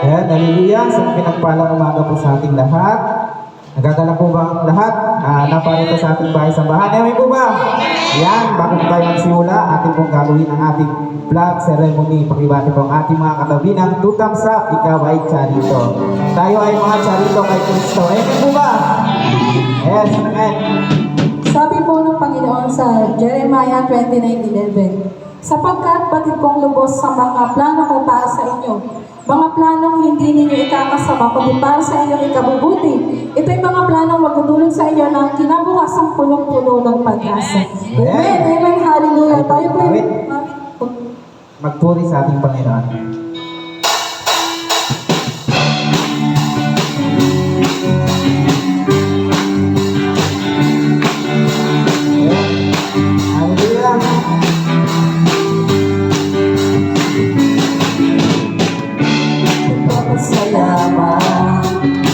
Ayan, hallelujah. Sa pinagpalang umaga po sa ating lahat. Nagdadala po ba ang lahat? Naparito sa ating bahay sambahan. Ayan po ba? Ayan, bago po tayo magsimula, ating pong gagawin ang ating vlog ceremony. Pakibati po ang ating mga katabi ng 2 thumbs up, ikaw ay Charito. Tayo ay mga Charito kay Kristo. Ayan po ba? Yes, amen. Sabi po ng Panginoon sa Jeremiah 29:11, sapagkat batid kong lubos sa mga plano ko para sa inyo, mga planong hindi ninyo ikakasama, kundi para sa inyong ikabubuti. Ito'y mga planong magdudulot sa inyo ng kinabukasang punong-puno ng pag-asa. Amen, amen, hallelujah. Tayo po Magpuri sa ating Panginoon. Salamat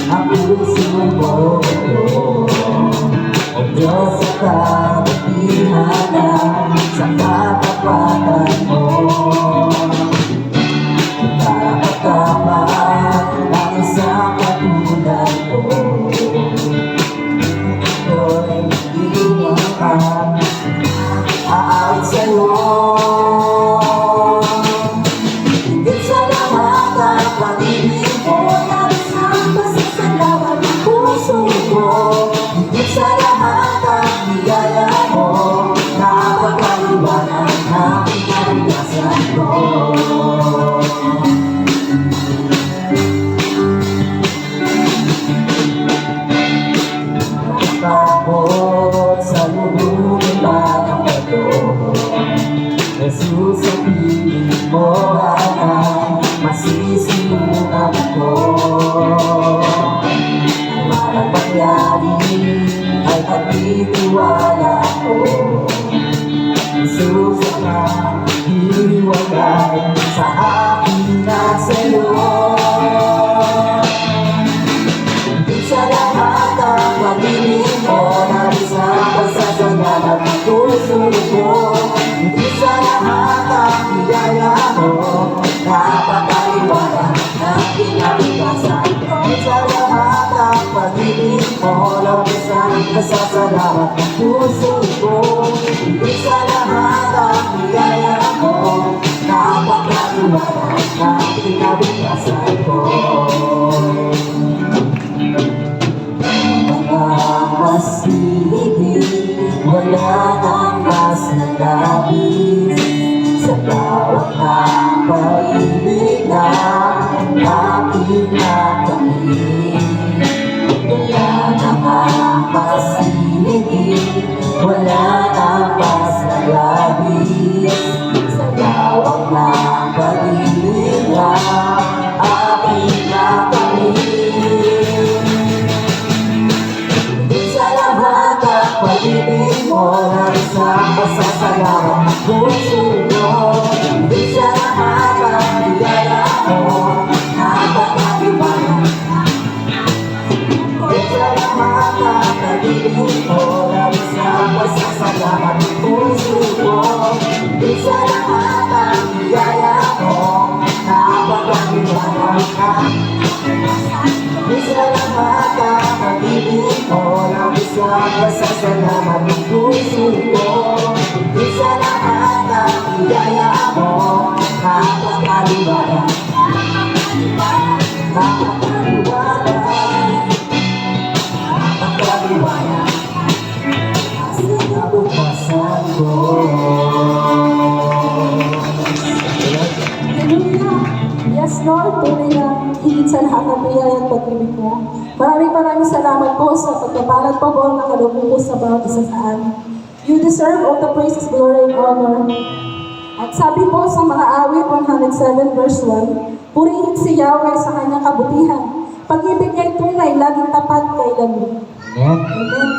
ang puso mo, O Diyos sa kabutihan sa katapatan mo. Kapag ang isang katulad mo, ako'y inuwakan, aawit sa'yo. Higit sa lahat ang pag-ibig mo, labis ang pasasalamat ng puso ko. Higit sa lahat ang biyaya mo, napagkaliwanag ng pinaglasan ko. Takot sa lubungin pa ng bato, Jesus, sa piling mo ay masisimulan ko. Ang mangyari ay pagtitiwala ko. Jesus, ang hiwalay sa akin at sa'yo. Sa lahat ang pag-ibig mo, nais ang pasasalamat ng puso ko. Sa lahat ang biyaya mo, napakaliwanag ng kinabukasan ko. Sa lahat ang pag-ibig mo, labis ang pasasalamat ng puso ko. Sa lahat ang biyaya mo, napakaliwanag ng kinabukasan ko. Mas hihigit, wala nang mas nalabis sa bawat ng pag-ibig na aking nakamit. Wala nang mas hihigit, wala nang mas nalabis sa bawat ng pag-ibig na aking nakamit. Pag-ibig mo, nais ang pasasalamat ng puso mo. Hindi sa lahat ang biyaya mo, napakaliwanag. Hindi sa lahat ang pag-ibig mo, nais ang pasasalamat ng puso mo. Hindi sa lahat ang biyaya mo, napakaliwanag. Hindi sa lahat ang pag-ibig mo, nais ang pasasalamat ng puso ko. Hindi sa lahat ang biyaya mo, napakaliwanag. Napakaliwanag. Napakaliwanag. Sa kinabukasan ko. Hallelujah! Yes, Lord, tunay na higit sa lahat ng biyaya at pag-ibig mo. Maraming salamat po sa pagpapalat po na kaloob po sa bawat isa sa amin. You deserve all the praises, glory, and honor. At sabi po sa mga awit 107 verse 1, purihin si Yahweh sa kanyang kabutihan. Pag-ibig niya'y tunay, laging tapat kailanman. Amen. Amen.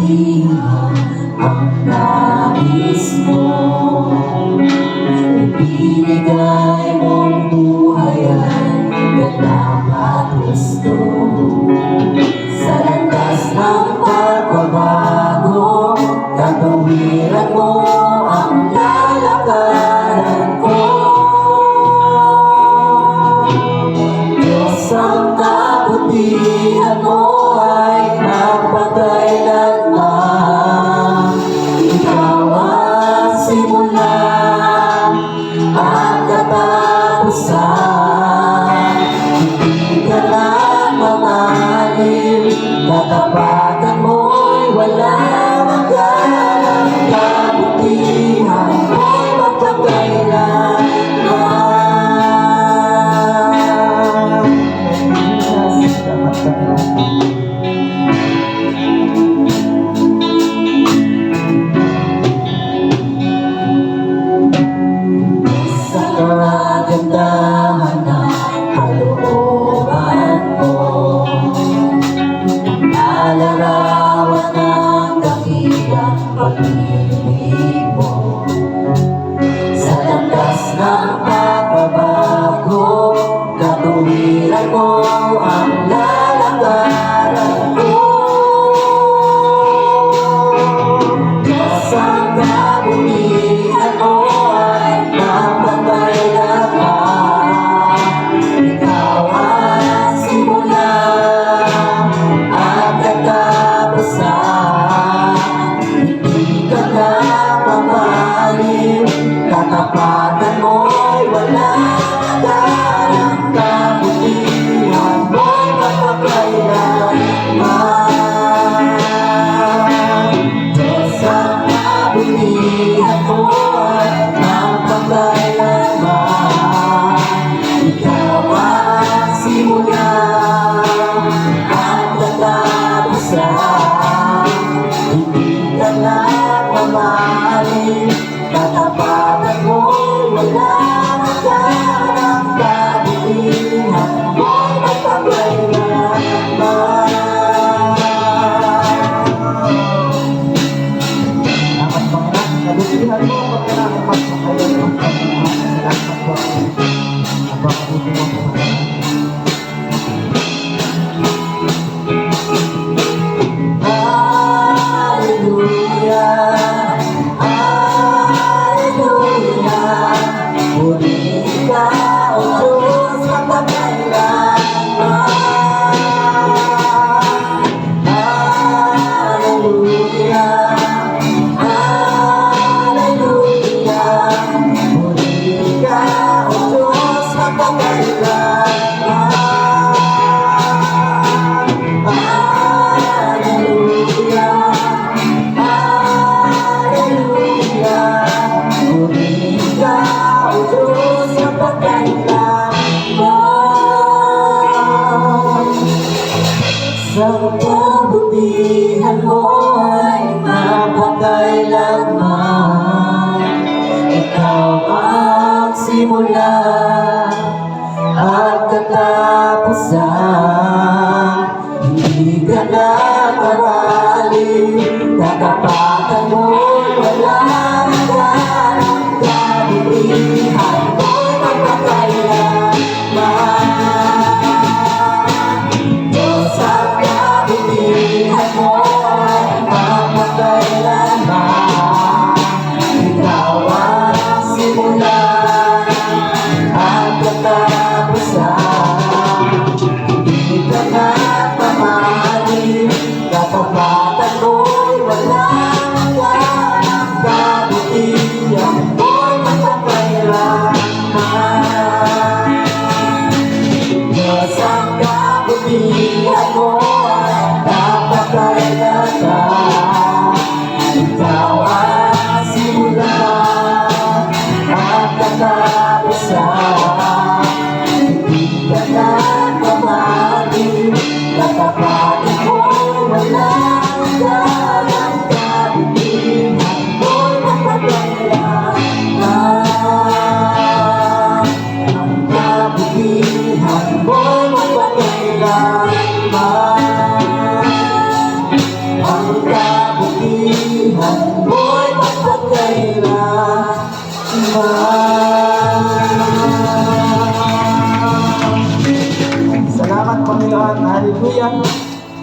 kabutihan ang nais mo. Ibinigay mong buhay at ganang at gusto. Sa landas ng pagbabago, katuwiran mo ang lalakaran ko. Diyos, ang kabutihan mo ay magpakailanman. Ikaw ang simula at katapusan. Hindi ka lang mamahalin, katapatan mo'y walang hanggan. Kabutihan mo'y magpakailanman. Salamat Panginoon. Sa kagandahan ng kalooban mo, nalarawan ng dakilang pag-ibig mo. Sa landas ng pagbabago, katuwiran mo ang lalakaran ko. Diyos, ang kabutihan mo ay magpakailanman. Ikaw ang simula at katapusan. Hindi ka na mamahalin, katapatan mo'y walang hanggan. Ang kabutihan mo'y magpakailanman. Diyos, ang kabutihan mo ay magpakailanman. Ikaw ang simula at katapusan. Hindi ka lang mamahalin, katapatan mo'y walang hanggan. Ang kabutihan mo'y magpakailanman. Salamat Panginoon. Kabutihan mo ang pagkaraang magpakailanman. Salamat po. Napakabuti mo po. Hallelujah, hallelujah. Purihin ka, O Diyos, magpakailanman. Hallelujah, hallelujah. Purihin ka, O Diyos, magpakailanman. Hallelujah, hallelujah. Purihin ka, O Diyos, magpakailanman. Sa kabutihan mo ay magpakailanman. Ikaw ang simula at katapusan. Hindi ka na mamahalin, katapatan mo'y walang hanggan. Ang kabutihan mo'y magpakailanman. Diyos, ang kabutihan mo ay magpakailanman. Ikaw ang simula at katapusan. Hindi ka na mamahalin, katapat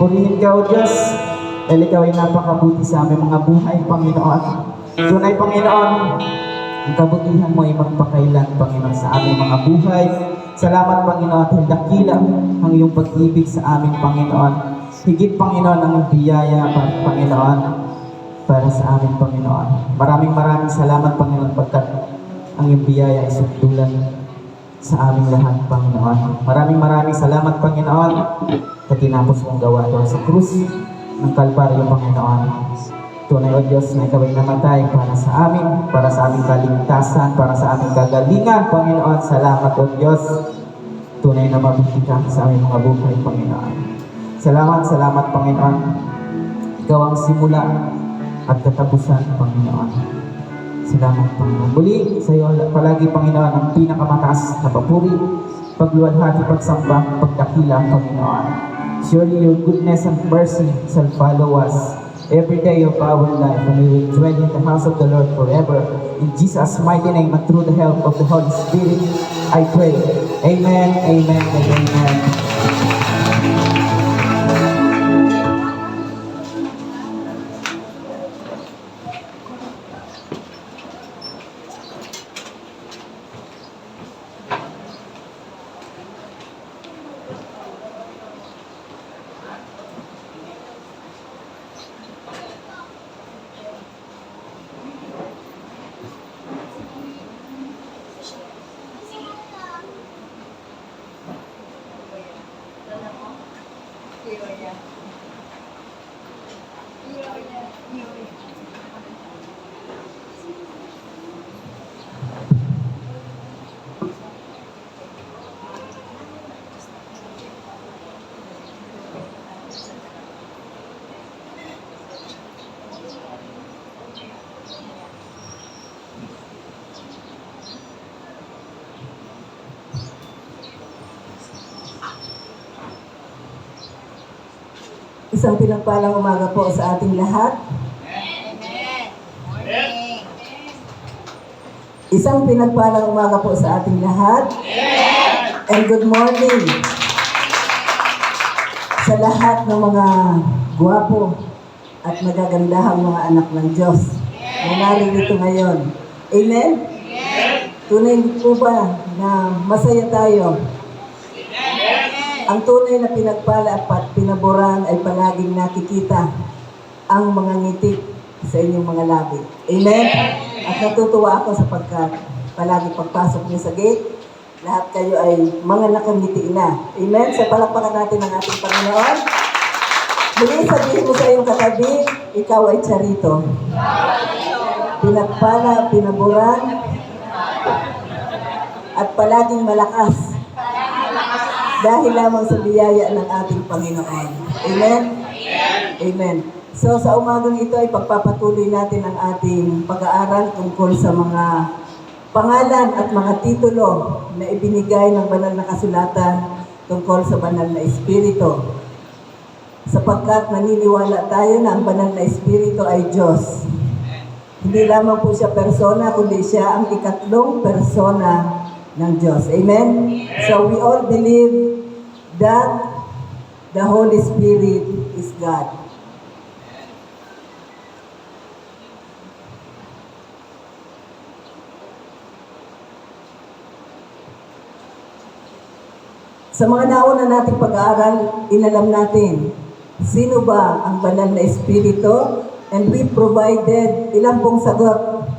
Purihin ka, O Diyos, dahil ikaw ay napakabuti sa aming mga buhay, Panginoon. Tunay, Panginoon, ang kabutihan mo ay magpakailan, Panginoon, sa aming mga buhay. Salamat, Panginoon, dahil dakila ang iyong pag-ibig sa amin, Panginoon. Higit, Panginoon, ang biyaya, Panginoon, para sa amin, Panginoon. Maraming salamat, Panginoon, pagkat ang iyong biyaya ay sundulan sa aming lahat, Panginoon. Maraming salamat, Panginoon, sa tinapos mong gawa doon sa krus ng Kalbaryo, Panginoon. Tunay, O Diyos, na ikaw ay namatay para sa aming kaligtasan, para sa aming kagalingan, Panginoon. Salamat, O Diyos. Tunay na mabuti ka sa aming mga buhay, Panginoon. Salamat, Panginoon. Ikaw ang simula at katapusan, Panginoon. Salamat, Panginoon. Muli, sa iyo palagi, Panginoon, ang pinakamataas na papuri, pagluwalhati, pagsamba, pagdakila, Panginoon. Surely your goodness and mercy shall follow us every day of our life, and we will dwell in the house of the Lord forever. In Jesus' mighty name, and through the help of the Holy Spirit, I pray. Amen, amen, and amen. Isang pinagpalang umaga po sa ating lahat. Isang pinagpalang umaga po sa ating lahat. And good morning sa lahat ng mga gwapo at magagandahang mga anak ng Diyos na naririto ngayon. Amen? Tunay po ba na masaya tayo? Ang tunay na pinagpala at pinaboran ay palaging nakikita ang mga ngiti sa inyong mga labi. Amen? At natutuwa ako sapagkat palagi pagpasok niyo sa gate, lahat kayo ay mga nakangiti na. Amen? Sa palakpakan natin ang ating Panginoon. Muli sabihin mo sa iyong katabi, ikaw ay charito. Pinagpala, pinaboran, at palaging malakas. Dahil lamang sa biyaya ng ating Panginoon. Amen? Amen. So sa umagang ito ay pagpapatuloy natin ang ating pag-aaral tungkol sa mga pangalan at mga titulo na ibinigay ng banal na kasulatan tungkol sa banal na Espiritu. Sapagkat naniniwala tayo na ang banal na Espiritu ay Diyos. Hindi lamang po siya persona, kundi siya ang ikatlong persona ng Diyos. Amen? So we all believe that the Holy Spirit is God. Sa mga nauna nating pag-aaral, inalam natin sino ba ang banal na Espiritu, and we provided ilang pong sagot.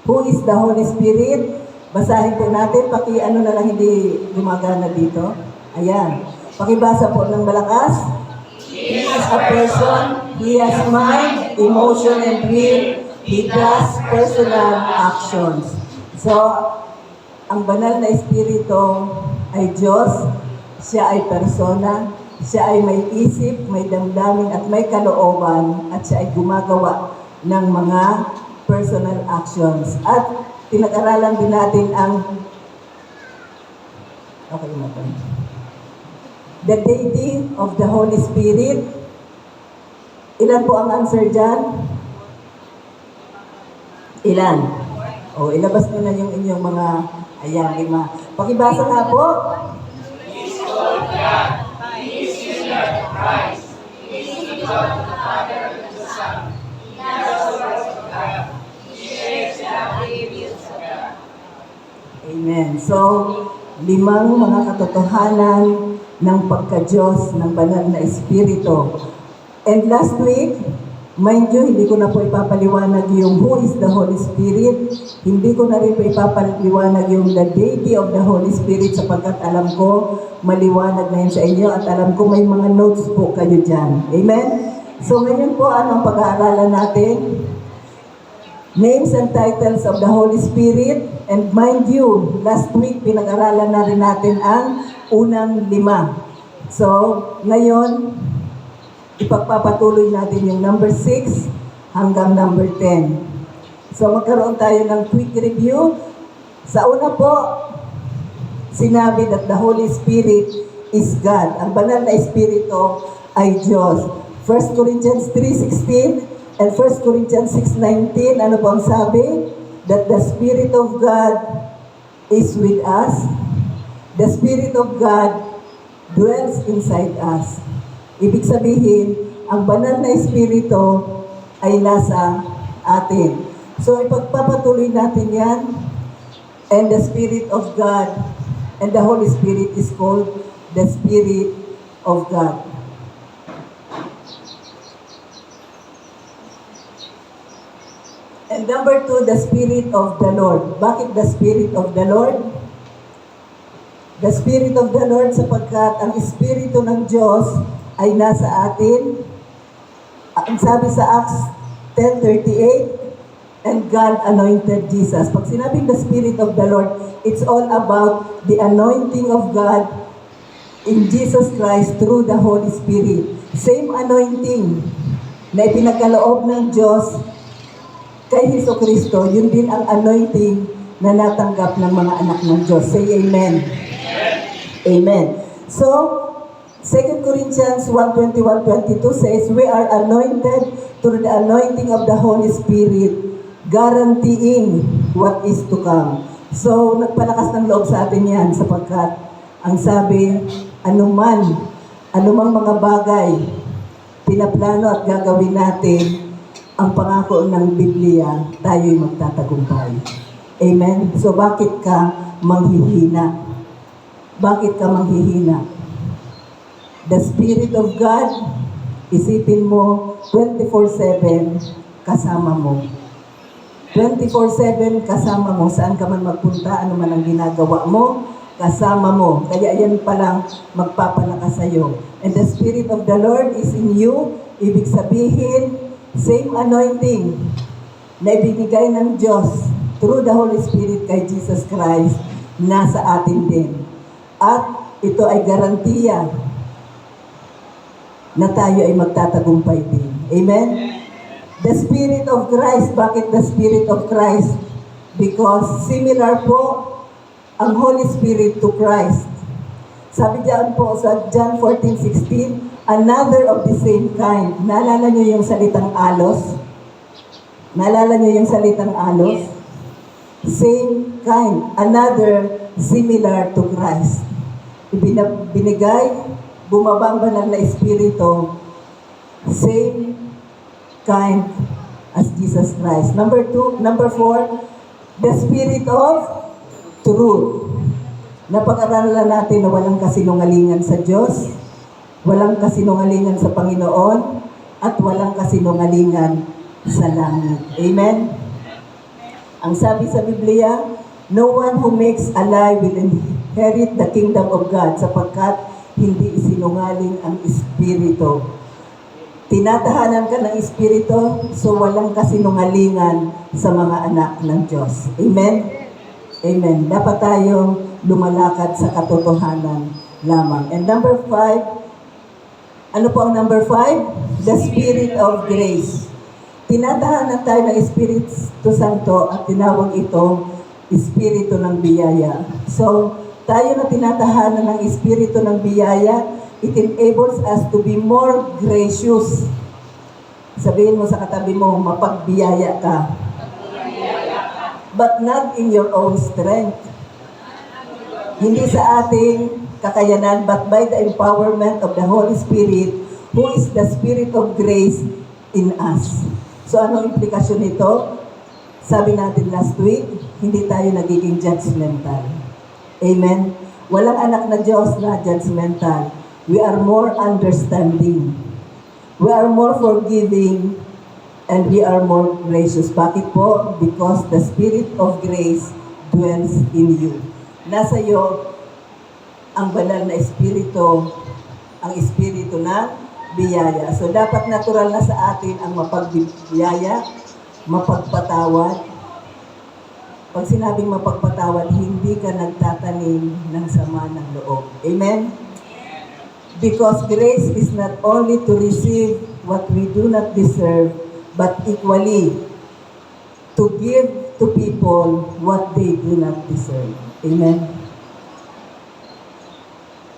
Who is the Holy Spirit? Basahin po natin, na lang hindi gumagana dito. Ayan. Pakibasa po ng malakas. He is a person, he has mind, emotion, and will. He does personal actions. So, ang banal na Espiritu ay Diyos. Siya ay persona. Siya ay may isip, may damdamin, at may kalooban. At siya ay gumagawa ng mga personal actions. At pinag-aralan din natin ang the deity of the Holy Spirit. Ilan po ang answer dyan? Ilan? O, ilabas nyo na yung inyong mga, ayan, 5. Pakibasa nga po. Amen. So, limang mga katotohanan ng pagka-Diyos ng banal na Espiritu. And last week, mind you, hindi ko na po ipapaliwanag yung who is the Holy Spirit. Hindi ko na rin po ipapaliwanag yung the deity of the Holy Spirit sapagkat alam ko, maliwanag na yun sa inyo at alam ko may mga notes po kayo dyan. Amen? So ngayon po, anong pag-aaralan natin? Names and titles of the Holy Spirit. And mind you, last week pinag-aralan na rin natin ang unang 5. So, ngayon, ipagpapatuloy natin yung number 6 hanggang number 10. So, magkaroon tayo ng quick review. Sa una po, sinabi that the Holy Spirit is God. Ang banal na Espiritu ay Diyos. 1 Corinthians 3:16 and 1 Corinthians 6:19, ano po ang sabi? That the Spirit of God is with us. The Spirit of God dwells inside us. Ibig sabihin, ang banal na Espiritu ay nasa atin. So, ipagpapatuloy natin yan. And the Spirit of God and the Holy Spirit is called the Spirit of God. And number 2, the Spirit of the Lord. Bakit the Spirit of the Lord? The Spirit of the Lord sapagkat ang Espiritu ng Diyos ay nasa atin. Ang sabi sa Acts 10:38, and God anointed Jesus. Pag sinabing the Spirit of the Lord, it's all about the anointing of God in Jesus Christ through the Holy Spirit. Same anointing na ipinagkaloob ng Diyos kay Jesucristo, yun din ang anointing na natanggap ng mga anak ng Diyos. Say amen. Amen. So, 2 Corinthians 1:21-22 says, we are anointed through the anointing of the Holy Spirit, guaranteeing what is to come. So, nagpalakas ng loob sa atin yan sapagkat ang sabi, anumang mga bagay, pinaplano at gagawin natin, ang pangako ng Biblia, tayo'y magtatagumpay. Amen? So, bakit ka manghihina? Bakit ka manghihina? The Spirit of God, isipin mo, 24/7 kasama mo. 24/7 kasama mo, saan ka man magpunta, ano man ang ginagawa mo, kasama mo. Kaya yan palang magpapalakas sa'yo. And the Spirit of the Lord is in you, ibig sabihin, same anointing na ibinigay ng Diyos through the Holy Spirit kay Jesus Christ, nasa atin din. At ito ay garantiya na tayo ay magtatagumpay din. Amen? The Spirit of Christ. Bakit the Spirit of Christ? Because similar po ang Holy Spirit to Christ. Sabi diyan po sa John 14:16, another of the same kind. Naalala niyo yung salitang alos? Naalala niyo yung salitang alos? Same kind. Another similar to Christ. Binigay, bumaba ang banal na Espiritu, same kind as Jesus Christ. Number 4, the Spirit of truth. Napag-aralan natin na walang kasinungalingan sa Diyos, walang kasinungalingan sa Panginoon, at walang kasinungalingan sa langit. Amen? Ang sabi sa Biblia, no one who makes a lie will inherit the kingdom of God sapagkat hindi isinungaling ang Espiritu. Tinatahanan ka ng Espiritu, so walang kasinungalingan sa mga anak ng Diyos. Amen? Amen. Dapat tayong lumalakad sa katotohanan lamang. And number 5, ano po ang number 5? The Spirit of Grace. Tinatahanan tayo ng Espiritu Santo at tinawag ito Espiritu ng Biyaya. So, tayo na tinatahanan ng Espiritu ng Biyaya, it enables us to be more gracious. Sabihin mo sa katabi mo, mapagbiyaya ka. But not in your own strength. Hindi sa ating kakayanan, but by the empowerment of the Holy Spirit who is the Spirit of grace in us. So ano implikasyon nito? Sabi natin last week, hindi tayo nagiging judgmental. Amen? Walang anak na Diyos na judgmental. We are more understanding. We are more forgiving and we are more gracious. Bakit po? Because the Spirit of grace dwells in you. Nasa iyo ang banal na espiritu, ang espiritu ng biyaya. So dapat natural na sa atin ang mapagbiyaya, mapagpatawad. Pag sinabing mapagpatawad, hindi ka nagtatanim ng sama ng loob. Amen? Because grace is not only to receive what we do not deserve, but equally to give to people what they do not deserve. Amen?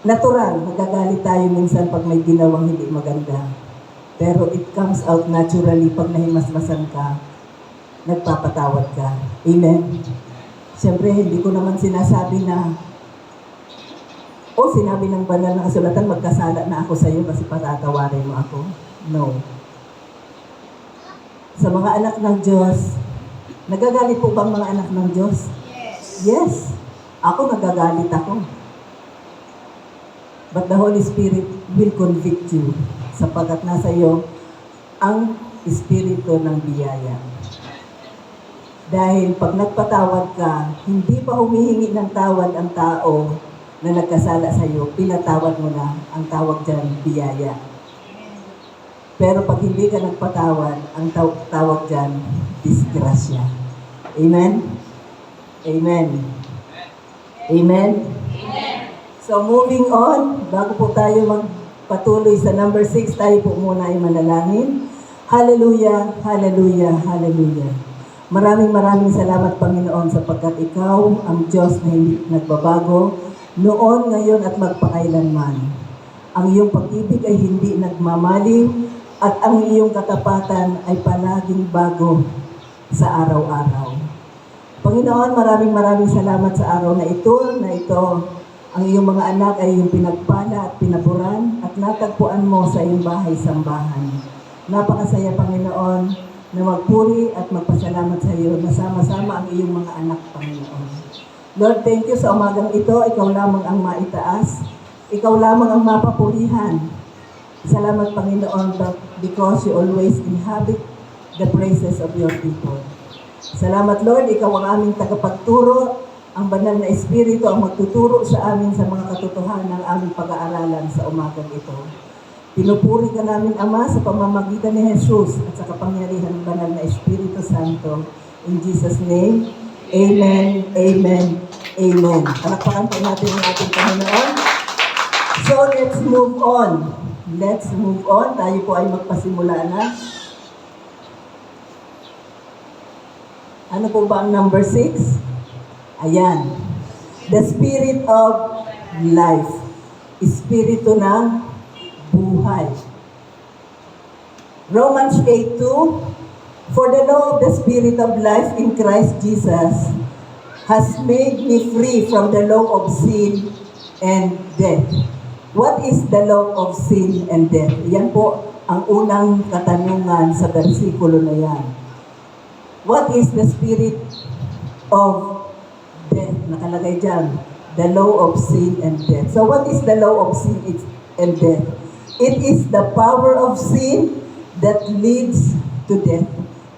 Natural, nagagalit tayo minsan pag may ginawang hindi maganda. Pero it comes out naturally pag nahimasmasan ka, nagpapatawad ka. Amen? Siyempre, hindi ko naman sinasabi na, sinabi ng banal na kasulatan, magkasala na ako sa iyo kasi patatawarin mo ako. No. Sa mga anak ng Diyos, nagagalit po bang mga anak ng Diyos? Yes. Ako nagagalit ako. But the Holy Spirit will convict you sapagkat nasa iyo ang espiritu ng biyaya. Dahil pag nagpatawad ka, hindi pa humihingi ng tawad ang tao na nagkasala sa iyo, pinatawad mo na, ang tawag dyan, biyaya. Pero pag hindi ka nagpatawad, ang tawag dyan, disgrasya. Amen? Amen. Amen? So moving on, bago po tayo magpatuloy sa number 6, tayo po muna ay manalangin. Hallelujah, hallelujah, hallelujah. Maraming salamat Panginoon sapagkat ikaw ang Diyos na hindi nagbabago noon, ngayon at magpakailanman. Ang iyong pag-ibig ay hindi nagmamaliw at ang iyong katapatan ay palaging bago sa araw-araw. Panginoon, maraming salamat sa araw na ito ang iyong mga anak ay iyong pinagpala at pinaburan at natagpuan mo sa iyong bahay-sambahan. Napakasaya, Panginoon, na magpuri at magpasalamat sa iyo na sama-sama ang iyong mga anak, Panginoon. Lord, thank you sa umagang ito. Ikaw lamang ang maitaas. Ikaw lamang ang mapapurihan. Salamat, Panginoon, because you always inhabit the praises of your people. Salamat, Lord, ikaw ang aming tagapagturo. Ang banal na espiritu ang magtuturo sa amin sa mga katotohanan ng aming pag-aaralan sa umagang ito. Pinupuri ka namin, Ama, sa pamamagitan ni Jesus at sa kapangyarihan ng banal na Espiritu Santo. In Jesus' name, Amen, Amen, Amen. Palakpakan po natin ang ating Panginoon. So, let's move on. Let's move on. Tayo po ay magpasimula na. Ano po ba ang number 6? Ayan. The Spirit of Life. Espiritu ng buhay. Romans 8:2. For the law of the Spirit of life in Christ Jesus has made me free from the law of sin and death. What is the law of sin and death? Yan po ang unang katanungan sa bersikulo na yan. What is the spirit of death? Nakalagay dyan. The law of sin and death. So what is the law of sin and death? It is the power of sin that leads to death.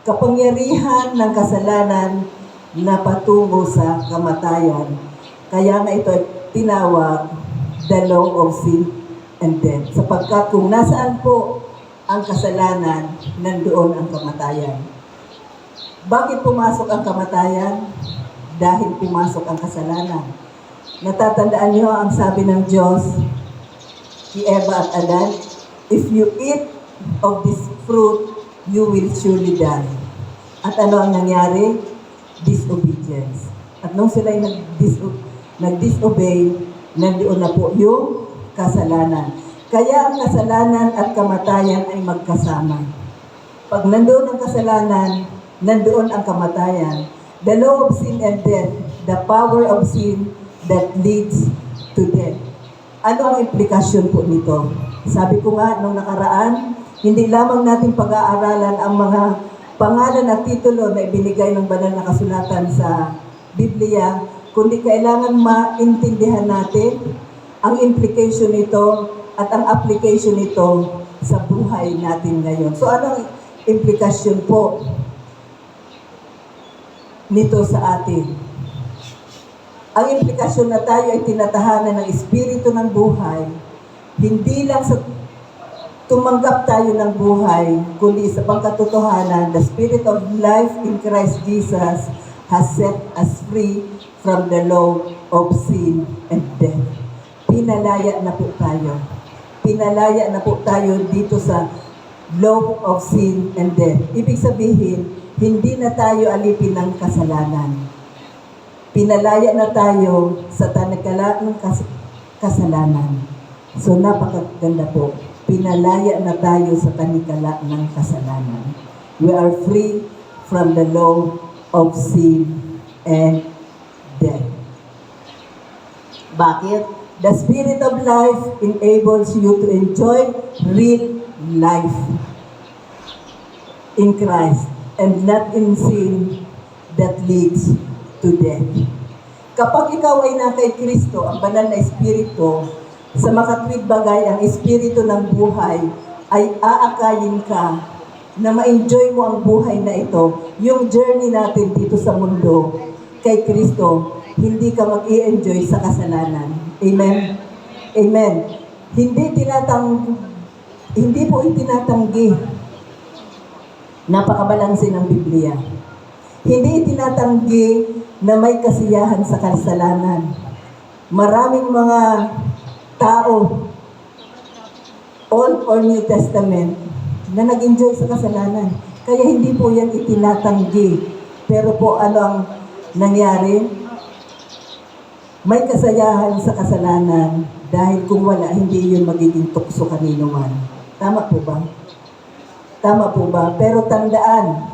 Kapangyarihan ng kasalanan na patungo sa kamatayan. Kaya nga ito ay tinawag the law of sin and death. Sapagkat kung nasaan po ang kasalanan, nandoon ang kamatayan. Bakit pumasok ang kamatayan? Dahil pumasok ang kasalanan. Natatandaan niyo ang sabi ng Diyos kay Eva at Adan, if you eat of this fruit, you will surely die. At ano ang nangyari? Disobedience. At nung sila'y nag-disobey, nandoon na po yung kasalanan. Kaya ang kasalanan at kamatayan ay magkasama. Pag nandoon ang kasalanan, nandoon ang kamatayan. The law of sin and death, the power of sin that leads to death. Ano ang implikasyon po nito? Sabi ko nga nung nakaraan, hindi lamang natin pag-aaralan ang mga pangalan at titulo na ibinigay ng banal na kasulatan sa Biblia, kundi kailangan maintindihan natin ang implication nito at ang application nito sa buhay natin ngayon. So anong implikasyon po nito sa atin? Ang implikasyon na tayo ay tinatahanan ng Espiritu ng buhay, hindi lang sa tumanggap tayo ng buhay, kundi sa pagkatotohanan, the Spirit of life in Christ Jesus has set us free from the law of sin and death. Pinalaya na po tayo. Pinalaya na po tayo dito sa law of sin and death. Ibig sabihin, hindi na tayo alipin ng kasalanan. Pinalaya na tayo sa tanakalaan kasalanan. So napakaganda po. Pinalaya na tayo sa tanikala ng kasalanan. We are free from the law of sin and death. Bakit? The Spirit of life enables you to enjoy real life in Christ and not in sin that leads to death. Kapag ikaw ay na kay Kristo, ang banal na Espiritu, sa makatwid bagay ang Espiritu ng buhay, ay aakayin ka na ma-enjoy mo ang buhay na ito, yung journey natin dito sa mundo, kay Kristo, hindi ka mag-i-enjoy sa kasalanan. Amen? Amen. Hindi po itinatanggi. Napakabalanse ng Biblia. Hindi itinatanggi na may kasiyahan sa kasalanan. Maraming mga tao, Old or New Testament, na nag-enjoy sa kasalanan. Kaya hindi po yan itinatanggi. Pero po ano ang nangyari? May kasayahan sa kasalanan dahil kung wala, hindi yun magiging tukso kanino man. Tama po ba? Tama po ba? Pero tandaan,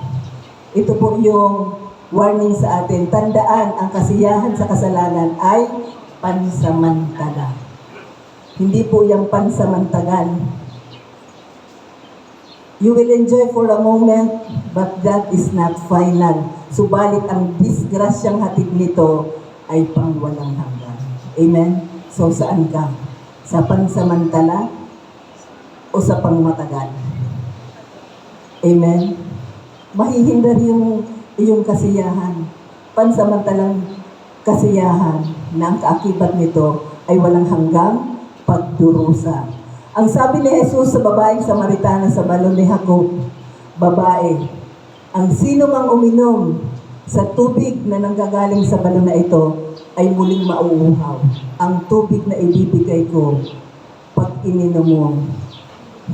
ito po yung warning sa atin. Tandaan, ang kasiyahan sa kasalanan ay pansamantala. Hindi po yung pansamantagan. You will enjoy for a moment, but that is not final. Subalit ang disgrasyang hatid nito ay pangwalang hanggan. Amen? So saan ka? Sa pansamantala o sa pangmatagal? Amen? Mahihindar yung iyong kasiyahan. Pansamantalang kasiyahan na ang kaakibat nito ay walang hanggang pagdurusa. Ang sabi ni Jesus sa babaeng Samaritana sa balon ni Jacob, babae, ang sino mang uminom sa tubig na nanggagaling sa balon na ito ay muling mauuhaw. Ang tubig na ibibigay ko, pag ininom mo,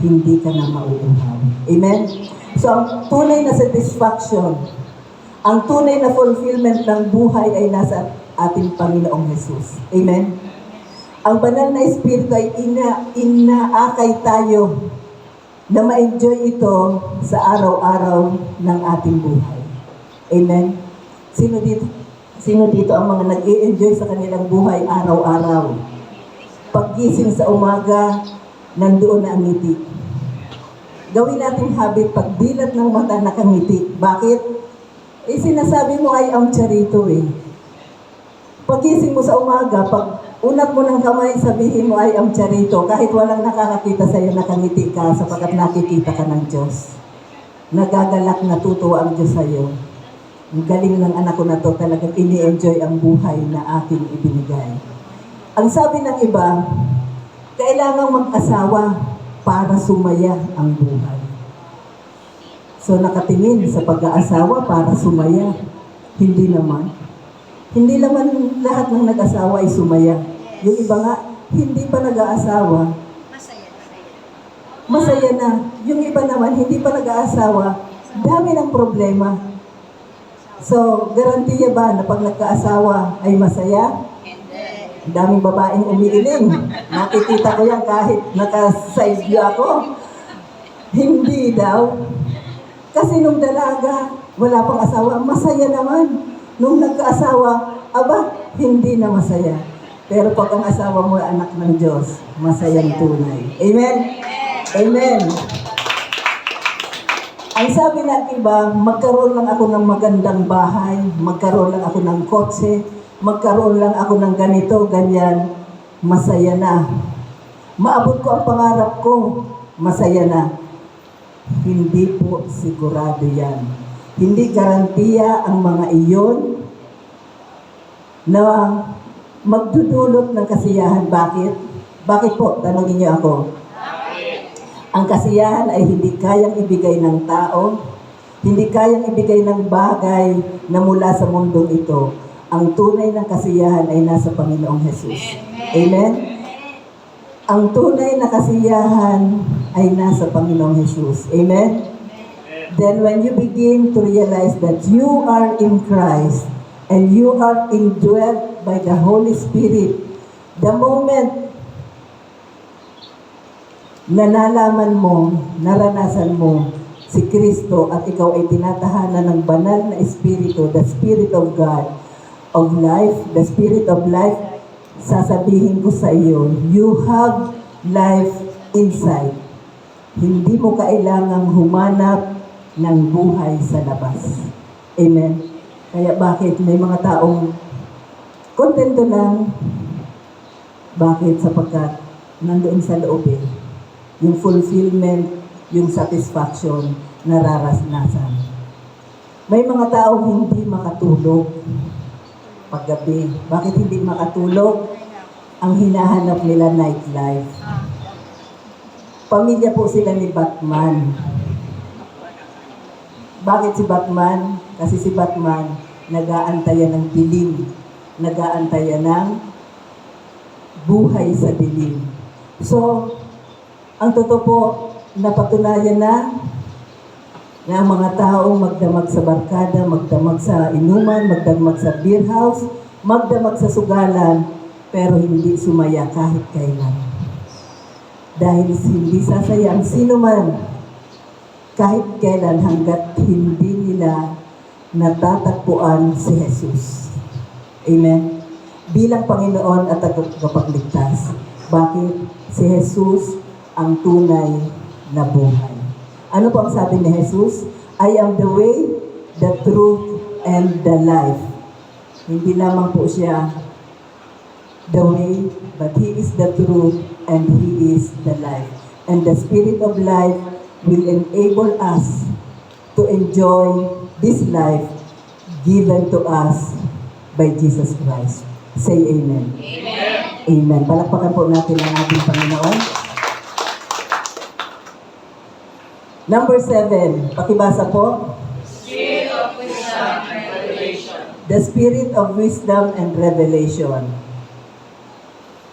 hindi ka na mauuhaw. Amen? So ang tunay na satisfaction, ang tunay na fulfillment ng buhay ay nasa ating Panginoong Jesus. Amen? Ang banal na Espiritu ay inaakay tayo na ma-enjoy ito sa araw-araw ng ating buhay. Amen? Sino dito ang mga nag-i-enjoy sa kanilang buhay araw-araw? Paggising sa umaga, nandoon na ang ngiti. Gawin nating habit, pagdilat ng mata nakangiti. Bakit? Sinasabi mo ay ang charito eh. Paggising mo sa umaga, pag unat mo ng kamay, sabihin mo ay ang charito. Kahit walang nakakakita sa iyo, nakangiti ka sapagkat nakikita ka ng Diyos. Nagagalak, natutuwa ang Diyos sa iyo. Ang galing ng anak ko na to, talagang ini-enjoy ang buhay na aking ibinigay. Ang sabi ng iba, kailangang mag-asawa para sumaya ang buhay. So nakatingin sa pag-aasawa para sumaya. Hindi naman. Hindi naman lahat ng nag-asawa ay sumaya. Yung iba nga, hindi pa nag-aasawa. Masaya na. Yung iba naman, hindi pa nag-aasawa. Dami ng problema. So, garantiya ba na pag nagkaasawa ay masaya? Daming babaeng umiiling. Nakikita ko yan kahit naka-side view ako. Hindi daw. Kasi nung dalaga, wala pang asawa, masaya naman. Nung nagkaasawa, aba, hindi na masaya. Pero pag ang asawa mo ay anak ng Diyos, masayang tunay. Amen? Amen. Ang sabi ng iba, magkaroon lang ako ng magandang bahay, magkaroon lang ako ng kotse, magkaroon lang ako ng ganito, ganyan, masaya na. Maabot ko ang pangarap ko, masaya na. Hindi po sigurado yan. Hindi garantiya ang mga iyon na magdudulot ng kasiyahan. Bakit? Bakit po? Tanungin niyo ako. Ang kasiyahan ay hindi kayang ibigay ng tao, hindi kayang ibigay ng bagay na mula sa mundong ito. Ang tunay ng kasiyahan ay nasa Panginoong Jesus. Amen? Ang tunay na kasiyahan ay nasa Panginoong Jesus. Amen? Then when you begin to realize that you are in Christ and you are indwelt by the Holy Spirit, the moment na nalaman mo, naranasan mo si Kristo at ikaw ay tinatahanan ng banal na Espiritu, the Spirit of God, of life, the Spirit of life, sasabihin ko sa iyo, you have life inside. Hindi mo kailangang humanap ng buhay sa labas. Amen? Kaya bakit may mga taong kontento lang? Bakit? Sapagkat nandoon sa loob yung fulfillment, yung satisfaction, nararanasan. May mga taong hindi makatulog paggabi. Bakit hindi makatulog? Ang hinahanap nila nightlife. Pamilya po sila ni Batman. Bakit si Batman? Kasi si Batman nag-aantayan ng dilim. Nag-aantayan ng buhay sa dilim. So, ang totoo po, napatunayan na ang mga tao magdamag sa barkada, magdamag sa inuman, magdamag sa beer house, magdamag sa sugalan, pero hindi sumaya kahit kailan. Dahil hindi sasaya ang sino man kahit kailan hanggat hindi nila natatagpuan si Jesus. Amen? Bilang Panginoon at tagapagligtas. Bakit? Si Jesus ang tunay na buhay. Ano po ang sabi ni Jesus? I am the way, the truth, and the life. Hindi lamang po siya the way, but He is the truth, and He is the life. And the Spirit of life will enable us to enjoy this life given to us by Jesus Christ. Say amen. Amen. Amen. Palakpakan po natin ang ating Panginoon. Number 7, pakibasa po. Spirit of wisdom and revelation. The Spirit of wisdom and revelation.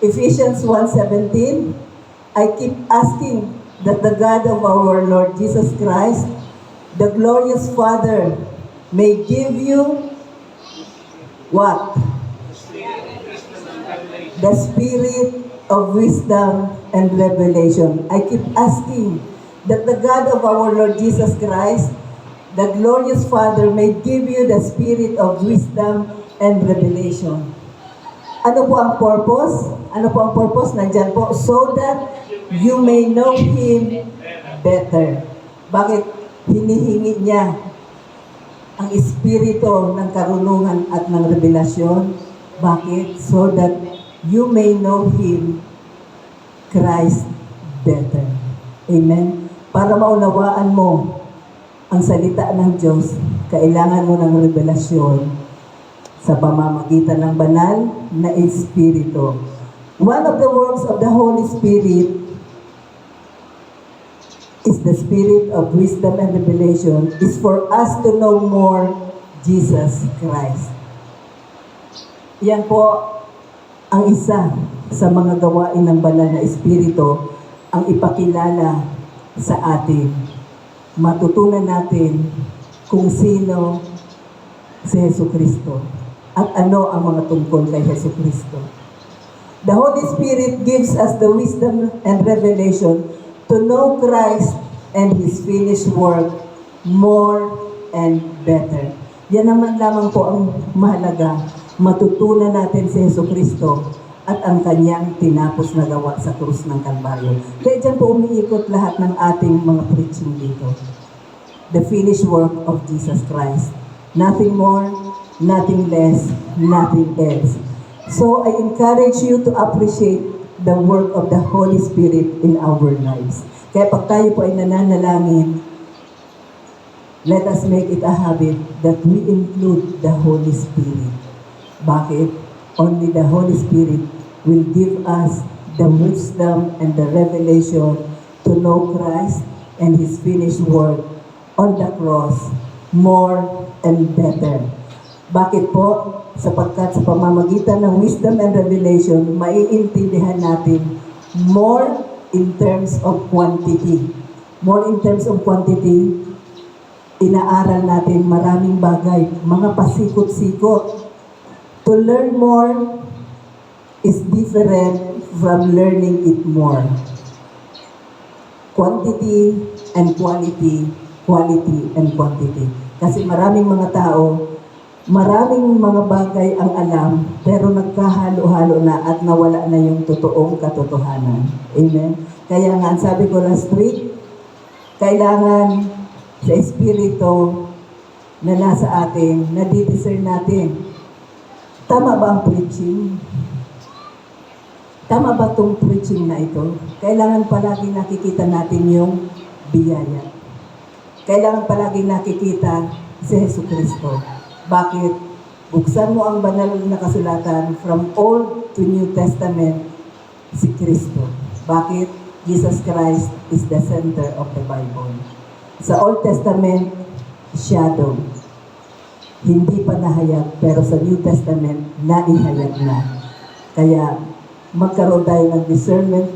Ephesians 1:17, I keep asking that the God of our Lord Jesus Christ, the glorious Father, may give you what? The Spirit of wisdom and revelation. I keep asking that the God of our Lord Jesus Christ, the glorious Father, may give you the Spirit of wisdom and revelation. Ano po ang purpose? Ano po ang purpose? Nandyan po, so that you may know Him better. Bakit hinihingi niya ang espiritu ng karunungan at ng revelasyon? Bakit? So that you may know Him, Christ, better. Amen? Para maunawaan mo ang salita ng Diyos, kailangan mo ng revelasyon sa pamamagitan ng banal na Espiritu. One of the works of the Holy Spirit is the Spirit of wisdom and revelation, is for us to know more Jesus Christ. Yan po ang isa sa mga gawain ng banal na Espiritu, ang ipakilala sa atin. Matutunan natin kung sino si Jesucristo at ano ang mga tungkol kay Jesucristo. The Holy Spirit gives us the wisdom and revelation to know Christ and His finished work more and better. Yan naman lamang po ang mahalaga. Matutunan natin si Jesucristo at ang kanyang tinapos na gawa sa krus ng Kalbaryo. Kaya dyan po umiikot lahat ng ating mga preaching dito. The finished work of Jesus Christ. Nothing more, nothing less, nothing else. So I encourage you to appreciate the work of the Holy Spirit in our lives. Kaya pag tayo po ay nananalangin, let us make it a habit that we include the Holy Spirit. Bakit? Only the Holy Spirit will give us the wisdom and the revelation to know Christ and His finished work on the cross more and better. Bakit po? Sapagkat sa pamamagitan ng wisdom and revelation, maiintindihan natin more in terms of quantity. More in terms of quantity, inaaral natin maraming bagay, mga pasikot-sikot. To learn more is different from learning it more. Quantity and quality, quality and quantity. Kasi maraming mga tao, maraming mga bagay ang alam, pero nagkahalo-halo na at nawala na yung totoong katotohanan. Amen? Kaya nga, ang sabi ko last week, kailangan sa Espiritu na nasa atin, na di-discern natin. Tama ba ang preaching? Tama ba itong preaching na ito? Kailangan palagi nakikita natin yung biyaya. Kailangan palagi nakikita si Jesucristo. Bakit? Buksan mo ang banal na kasulatan from Old to New Testament, si Kristo. Bakit? Jesus Christ is the center of the Bible. Sa Old Testament, shadow. Hindi pa nahayag, pero sa New Testament, naihayag na. Kaya, magkaroon tayo ng discernment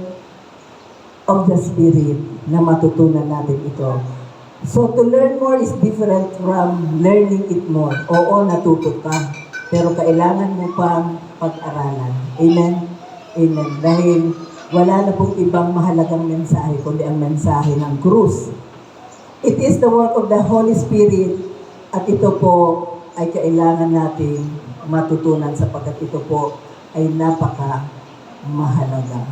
of the Spirit na matutunan natin ito. So, to learn more is different from learning it more. Oo, natuto ka, pero kailangan mo pang pag-aralan. Amen? Amen. Dahil wala na pong ibang mahalagang mensahe, kundi ang mensahe ng krus. It is the work of the Holy Spirit, at ito po ay kailangan natin matutunan sapagkat ito po ay napaka-mahalaga.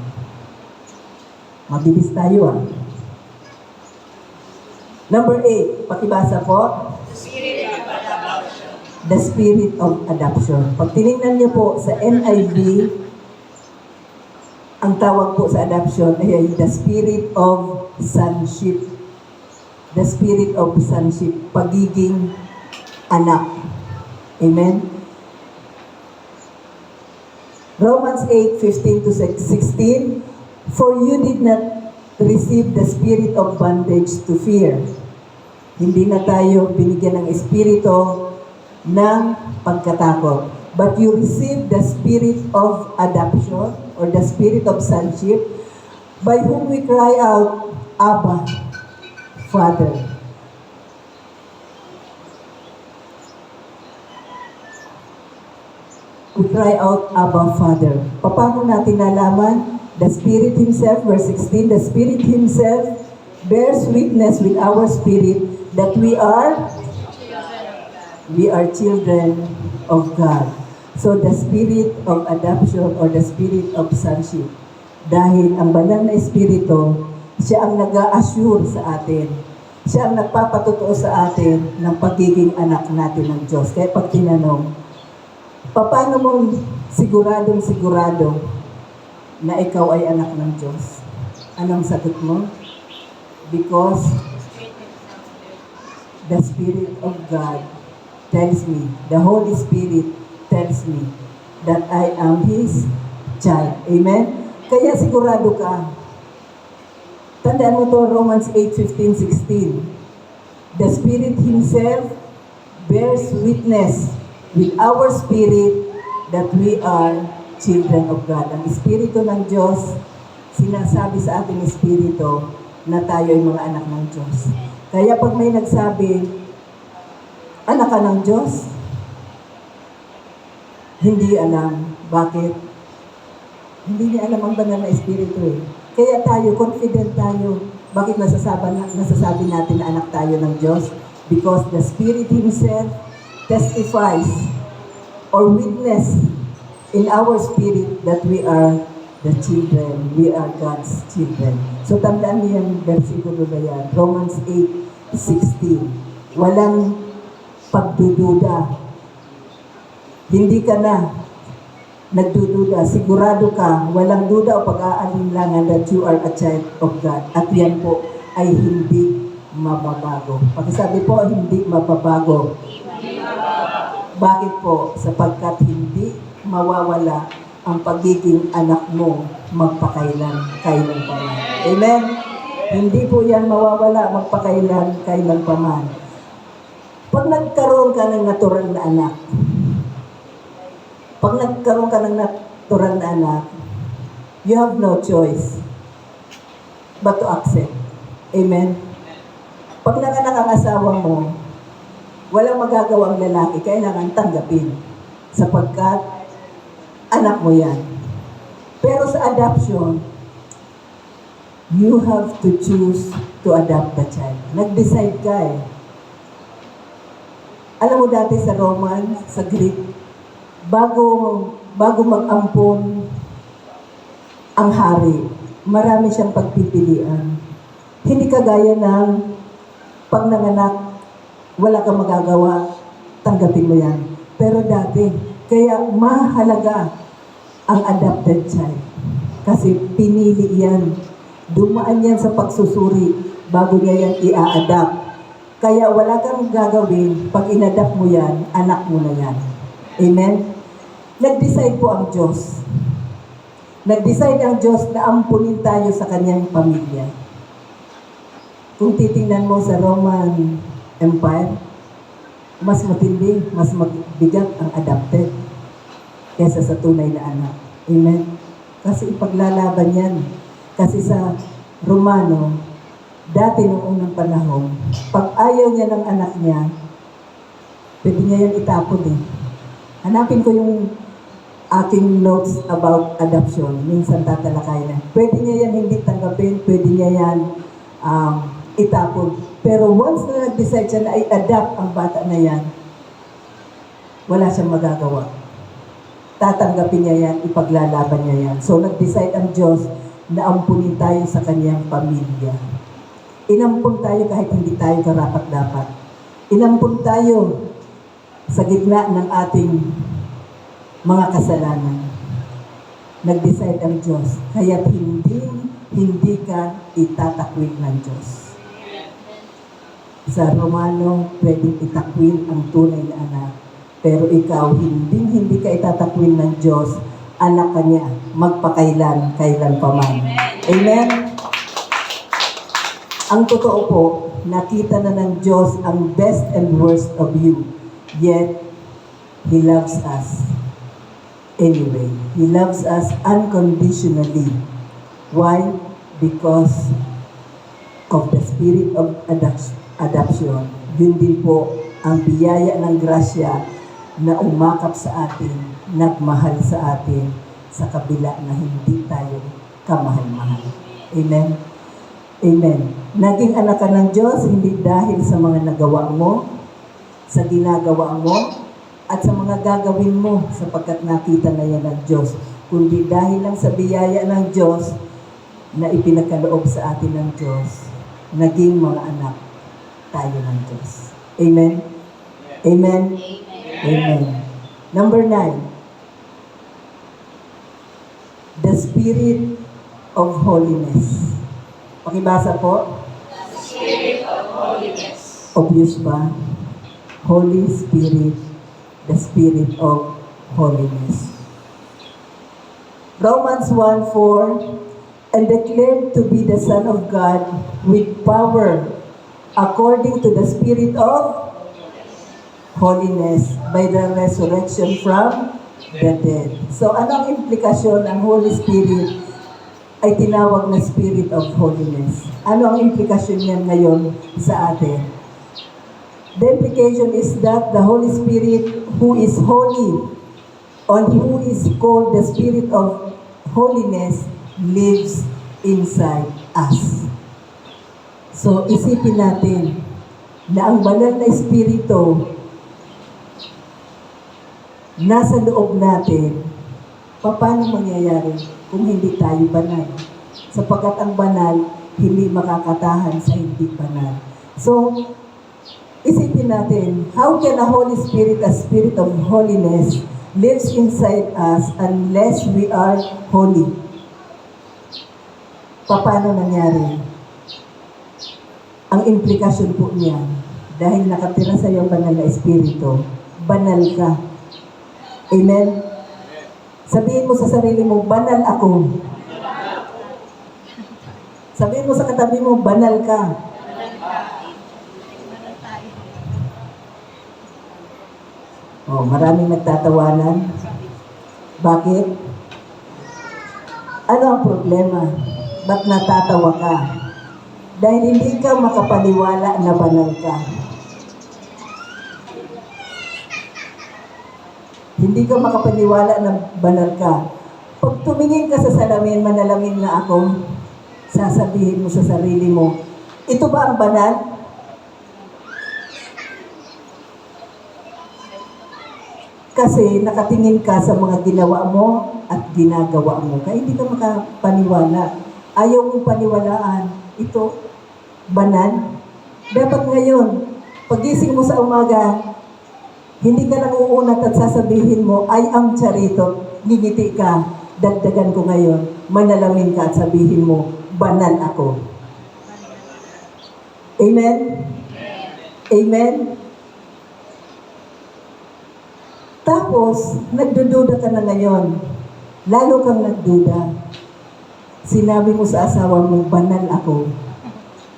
Mabilis tayo Number 8, pakibasa po. The Spirit of Adoption. Pag tinignan niyo po sa NIV, ang tawag po sa adoption ay the Spirit of Sonship. The Spirit of Sonship, pagiging anak. Amen? Romans 8:15-16, for you did not receive the spirit of bondage to fear. Hindi na tayo binigyan ng espiritu ng pagkatakot. But you receive the spirit of adoption or the spirit of sonship by whom we cry out, Abba, Father. We cry out, Abba, Father. Paano natin nalaman? The Spirit Himself, verse 16, the Spirit Himself bears witness with our spirit that we are children of God. So the Spirit of adoption or the Spirit of sonship. Dahil ang banal na Espiritu, siya ang nag-a-assure sa atin. Siya ang nagpapatotoo sa atin ng pagiging anak natin ng Diyos. Kaya pag tinanong, paano mo sigurado na ikaw ay anak ng Diyos? Anong sagot mo? Because the Spirit of God tells me, the Holy Spirit tells me that I am His child. Amen? Kaya sigurado ka. Tandaan mo to, Romans 8:15-16. The Spirit Himself bears witness with our spirit that we are children of God. Ang Espiritu ng Diyos, sinasabi sa ating Espiritu na tayo ay mga anak ng Diyos. Kaya pag may nagsabi, anak ka ng Diyos, hindi alam. Bakit? Hindi niya alam ang banal na Espiritu Kaya tayo, confident tayo. Bakit nasasabi natin na anak tayo ng Diyos? Because the Spirit Himself testifies or witness in our spirit that we are the children, we are God's children. So tandaan niyo yung versikulo na yan, Romans 8:16. Walang pagdududa. Hindi ka na nagdududa. Sigurado ka, walang duda o pag-aalinlangan that you are a child of God. At yan po ay hindi mababago. Pakisabi po, hindi mababago. Bakit po? Sapagkat hindi mawawala ang pagiging anak mo magpakailan, kailan pa man. Amen? Hindi po yan mawawala magpakailan, kailan pa man. Pag nagkaroon ka ng natural na anak, you have no choice but to accept. Amen? Pag nanganak ang asawa mo, walang magagawa ang lalaki, kailangan tanggapin. Sapagkat anak mo yan. Pero sa adoption, you have to choose to adopt the child. Nag-decide ka eh. Alam mo dati sa Roman, sa Greek, bago mag-ampon ang hari, marami siyang pagpipilian. Hindi kagaya ng pag nanganak, wala kang magagawa, tanggapin mo yan. Pero dati, kaya mahalaga ang adopted child. Kasi pinili yan. Dumaan yan sa pagsusuri bago niya yan i-a-adapt. Kaya wala kang gagawin, pag in-adapt mo yan, anak mo na yan. Amen? Nag-decide po ang Diyos. Nag-decide ang Diyos na ampunin tayo sa kanyang pamilya. Kung titingnan mo sa Roman Empire, mas matindi, mas mabigat ang adopted kesa sa tunay na anak. Amen? Kasi ipaglalaban yan. Kasi sa Romano, dati noong unang panahon, pag ayaw niya ng anak niya, pwede niya yan itapon eh. Hanapin ko yung aking notes about adoption. Minsan tatalakay na. Pwede niya yan hindi tanggapin, pwede niya yan itapon. Pero once na nag-decide siya na i-adapt ang bata na yan, wala siyang magagawa. Tatanggapin niya yan, ipaglalaban niya yan. So nag-decide ang Diyos na ampunin tayo sa kanyang pamilya. Inampun tayo kahit hindi tayo karapat-dapat. Inampun tayo sa gitna ng ating mga kasalanan. Nag-decide ang Diyos, kaya't hindi ka itatakwil ng Diyos. Sa Romano, pwedeng itakwil ang tunay na anak. Pero ikaw, hindi ka itatakwil ng Diyos, anak ka niya, magpakailan, kailan pa man. Amen? Ang totoo po, nakita na ng Diyos ang best and worst of you. Yet, He loves us. Anyway, He loves us unconditionally. Why? Because of the spirit of adoption. Yun din po ang biyaya ng grasya na umakap sa atin, nagmahal sa atin, sa kabila na hindi tayo kamahal-mahal. Amen? Amen. Naging anak ka ng Diyos, hindi dahil sa mga nagawa mo, sa ginagawa mo, at sa mga gagawin mo, sapagkat nakita na yan ng Diyos, kundi dahil lang sa biyaya ng Diyos na ipinagkaloob sa atin ng Diyos, naging mga anak tayo ng Diyos. Amen? Amen? Amen. Number 9. The Spirit of Holiness. Pakibasa po. The Spirit of holiness. Obvious ba? Holy Spirit, the Spirit of Holiness. Romans 1:4, and declared to be the Son of God with power, according to the Spirit of holiness, by the resurrection from the dead. So, anong implikasyon ng Holy Spirit ay tinawag na Spirit of Holiness? Ano ang implikasyon niyan ngayon sa atin? The implication is that the Holy Spirit, who is holy, or who is called the Spirit of Holiness, lives inside us. So, isipin natin na ang banal na Espiritu nasa loob natin Paano mangyayari kung hindi tayo banal? Sapagkat ang banal, hindi makakatahan sa hindi banal. So, isipin natin, how can a Holy Spirit, a spirit of holiness, lives inside us unless we are holy? Paano nangyari? Ang implikasyon po niya, dahil nakatira sa iyong banal na espiritu, banal ka. Amen? Sabihin mo sa sarili mo, banal ako. Sabihin mo sa katabi mo, banal ka. Oh, maraming nagtatawanan. Bakit? Ano ang problema? Ba't natatawa ka? Dahil hindi ka makapaniwala na banal ka. Hindi ka makapaniwala na banal ka. Pag tumingin ka sa salamin, manalamin na ako, sasabihin mo sa sarili mo, ito ba ang banal? Kasi nakatingin ka sa mga ginawa mo at ginagawa mo. Kaya hindi ka makapaniwala. Ayaw mong paniwalaan. Ito, banal. Dapat ngayon, pagising mo sa umaga, hindi ka lang uunat at sasabihin mo, I am Charito. Ngingiti ka. Dagdagan ko ngayon. Manalamin ka at sabihin mo, banal ako. Amen? Amen? Tapos, nagdududa ka na ngayon. Lalo kang nagduda. Sinabi mo sa asawa mo, banal ako.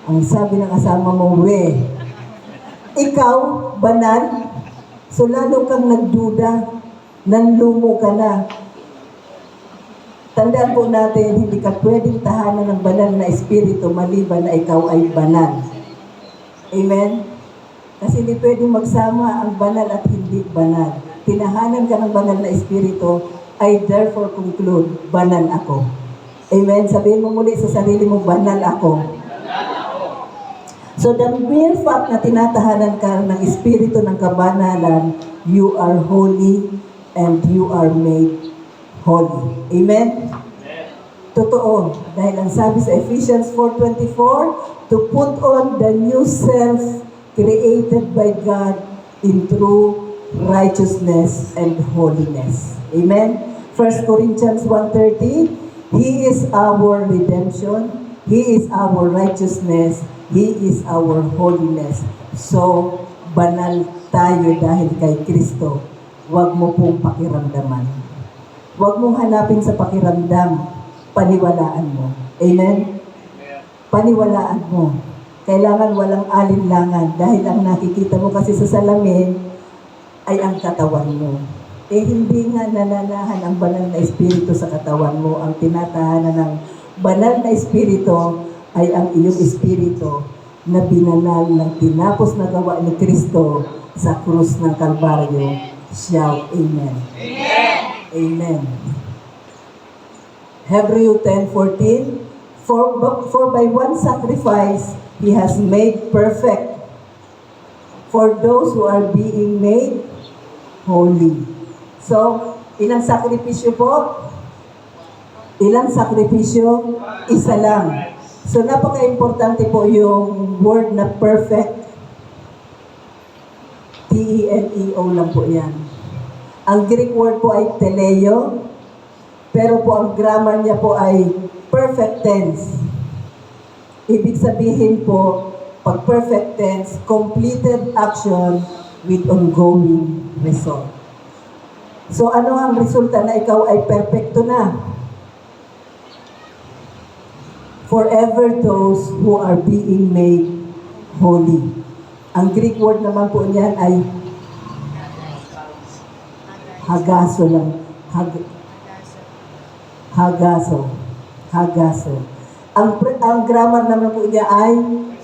Ang sabi ng asawa mo, we. Ikaw, banal? So lalo kang nagduda, nanlumo ka na. Tandaan po natin, hindi ka pwedeng tahanan ng banal na espiritu maliban na ikaw ay banal. Amen? Kasi hindi pwedeng magsama ang banal at hindi banal. Tinahanan ka ng banal na espiritu, I therefore conclude, banal ako. Amen? Sabihin mo muli sa sarili mo, banal ako. So the mere fact na tinatahanan ka ng espiritu ng kabanalan, you are holy and you are made holy. Amen? Totoo. Dahil ang sabi sa Ephesians 4:24, to put on the new self created by God in true righteousness and holiness. Amen? 1 Corinthians 1:30, He is our redemption. He is our righteousness. He is our holiness. So, banal tayo dahil kay Kristo. Huwag mo pong pakiramdaman. Huwag mong hanapin sa pakiramdam. Paniwalaan mo. Amen? Paniwalaan mo. Kailangan walang alinlangan dahil ang nakikita mo kasi sa salamin ay ang katawan mo. Eh hindi nga nananahan ang banal na espiritu sa katawan mo. Ang tinatahanan ng banal na espiritu ay ang iyong espiritu na binanal ng tinapos na gawa ni Kristo sa krus ng Kalbaryo. Shout, Amen. Amen. Amen. Hebrews 10:14, for by one sacrifice He has made perfect for those who are being made holy. So, ilang sakripisyo po? Ilang sakripisyo? Isa lang. So, napaka-importante po yung word na perfect. T-E-L-E-O lang po yan. Ang Greek word po ay teleo, pero po ang grammar niya po ay perfect tense. Ibig sabihin po, pag perfect tense, completed action with ongoing result. So, ano ang resulta na ikaw ay perfecto na? Forever those who are being made holy. Ang Greek word naman po niyan ay hagaso lang. Hagaso. Ang grammar naman po niya ay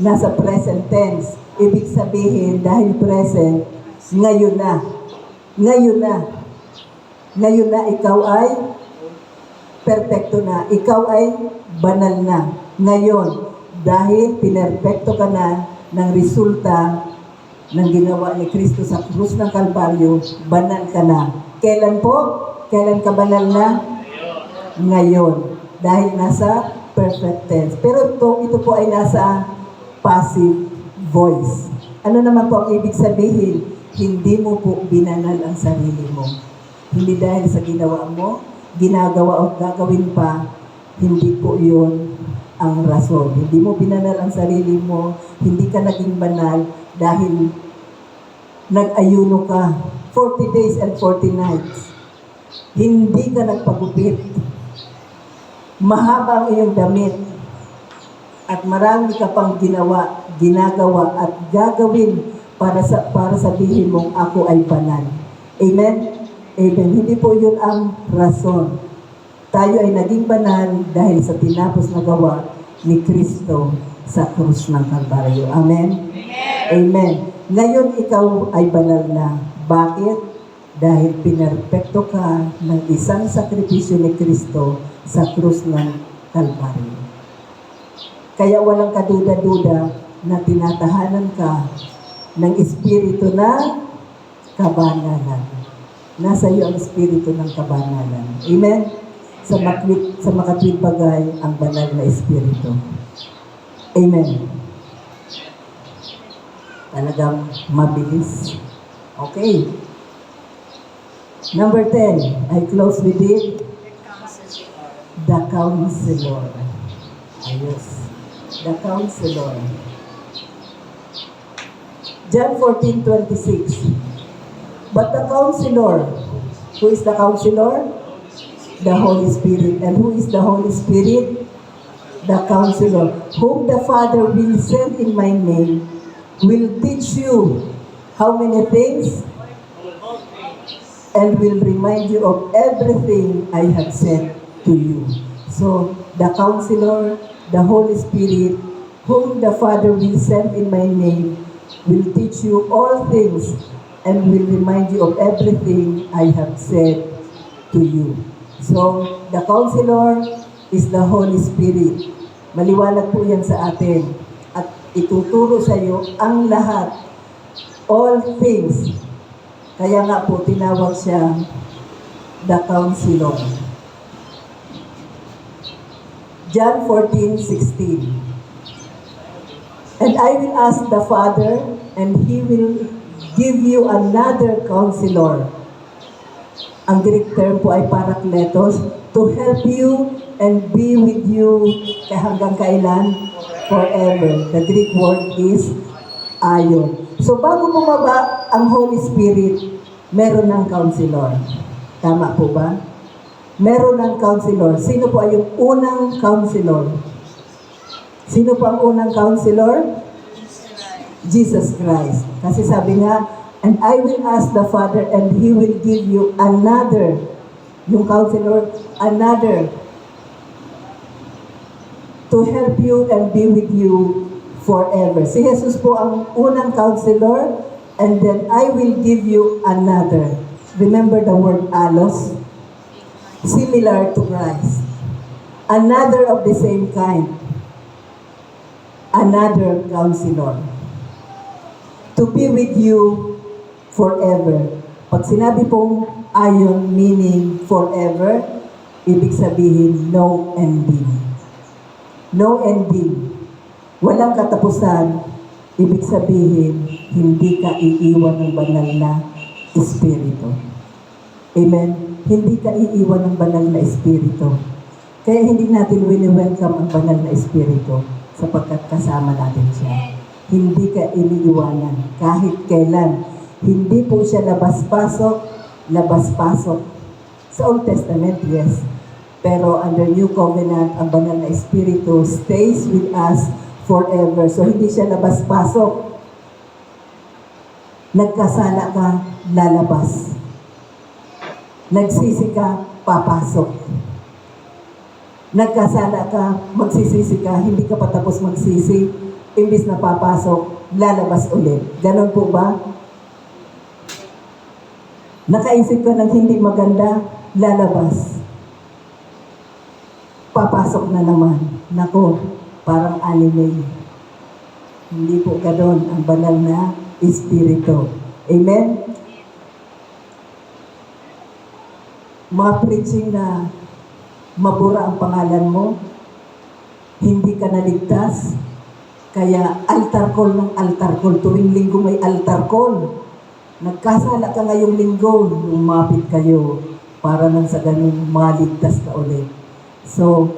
nasa present tense. Ibig sabihin, dahil present, ngayon na. Ngayon na. Ngayon na ikaw ay perfecto na. Ikaw ay banal na. Ngayon, dahil pinerpekto ka na ng resulta ng ginawa ni Kristo sa krus ng Kalbaryo, banal ka na. Kailan po? Kailan ka banal na? Ngayon. Dahil nasa perfect tense. Pero ito po ay nasa passive voice. Ano naman po ang ibig sabihin? Hindi mo po binanal ang sarili mo. Hindi dahil sa ginawa mo, ginagawa o gagawin pa, hindi po yun ang rason. Hindi mo binanal ang sarili mo, hindi ka naging banal dahil nag-ayuno ka 40 days and 40 nights. Hindi ka nagpagupit. Mahaba ang iyong damit at marami ka pang ginagawa at gagawin para sabihin mong ako ay banal. Amen? Amen. Hindi po yun ang rason. Tayo ay naging banal dahil sa tinapos na gawa ni Kristo sa krus ng Kalbaryo. Amen? Amen. Ngayon ikaw ay banal na. Bakit? Dahil pinerpekto ka ng isang sakripisyo ni Kristo sa krus ng Kalbaryo. Kaya walang kaduda-duda na tinatahanan ka ng espiritu ng kabanalan. Nasa iyo ang espiritu ng kabanalan. Amen? Sa makatwid bagay ang banal na espiritu. Amen. Talagang mabilis. Okay. Number 10. I close with it. The Counselor. Ayos. The Counselor. John 14:26. But the Counselor, who is the Counselor? The Holy Spirit. And who is the Holy Spirit? The Counselor, whom the Father will send in my name, will teach you how many things? And will remind you of everything I have said to you. So, the Counselor, the Holy Spirit, whom the Father will send in my name, will teach you all things and will remind you of everything I have said to you. So, the Counselor is the Holy Spirit. Maliwanag po yan sa atin. At ituturo sa iyo ang lahat, all things. Kaya nga po, tinawag siya the Counselor. John 14:16. And I will ask the Father, and He will give you another Counselor. Ang Greek term po ay Parakletos, to help you and be with you hanggang kailan? Forever. The Greek word is Aion. So bago bumaba ang Holy Spirit, meron ng Counselor. Tama po ba? Meron ng Counselor. Sino po ay yung unang Counselor? Sino po ang unang Counselor? Jesus Christ. Kasi sabi nga, and I will ask the Father and He will give you another, yung Counselor, another, to help you and be with you forever. Si Jesus po ang unang Counselor, and then I will give you another. Remember the word alos? Similar to Christ. Another of the same kind. Another Counselor. To be with you forever. Pag sinabi pong ayon, meaning forever, ibig sabihin no ending. No ending. Walang katapusan, ibig sabihin hindi ka iiwan ng banal na Espiritu. Amen? Hindi ka iiwan ng banal na Espiritu. Kaya hindi natin wini-welcome ang banal na Espiritu sapagkat kasama natin siya. Hindi ka iniiwanan kahit kailan. Hindi po siya labas-pasok. Sa Old Testament, yes. Pero under New Covenant, ang banal na Espiritu stays with us forever. So hindi siya labas-pasok. Nagkasala ka, lalabas. Nagsisi ka, papasok. Nagkasala ka, magsisisi ka, hindi ka patapos magsisi, imbis na papasok, lalabas ulit. Ganon po ba? Nakaisip ka ng hindi maganda, lalabas. Papasok na naman. Nako, parang anime. Hindi po ganon ang banal na Espiritu. Amen? mga preaching na mabura ang pangalan mo, hindi ka naligtas, kaya altar call ng altar call, tuwing linggo may altar call. Nagkasala ka ngayong linggo, lumapit kayo para nang sa ganun maligtas ka ulit. So,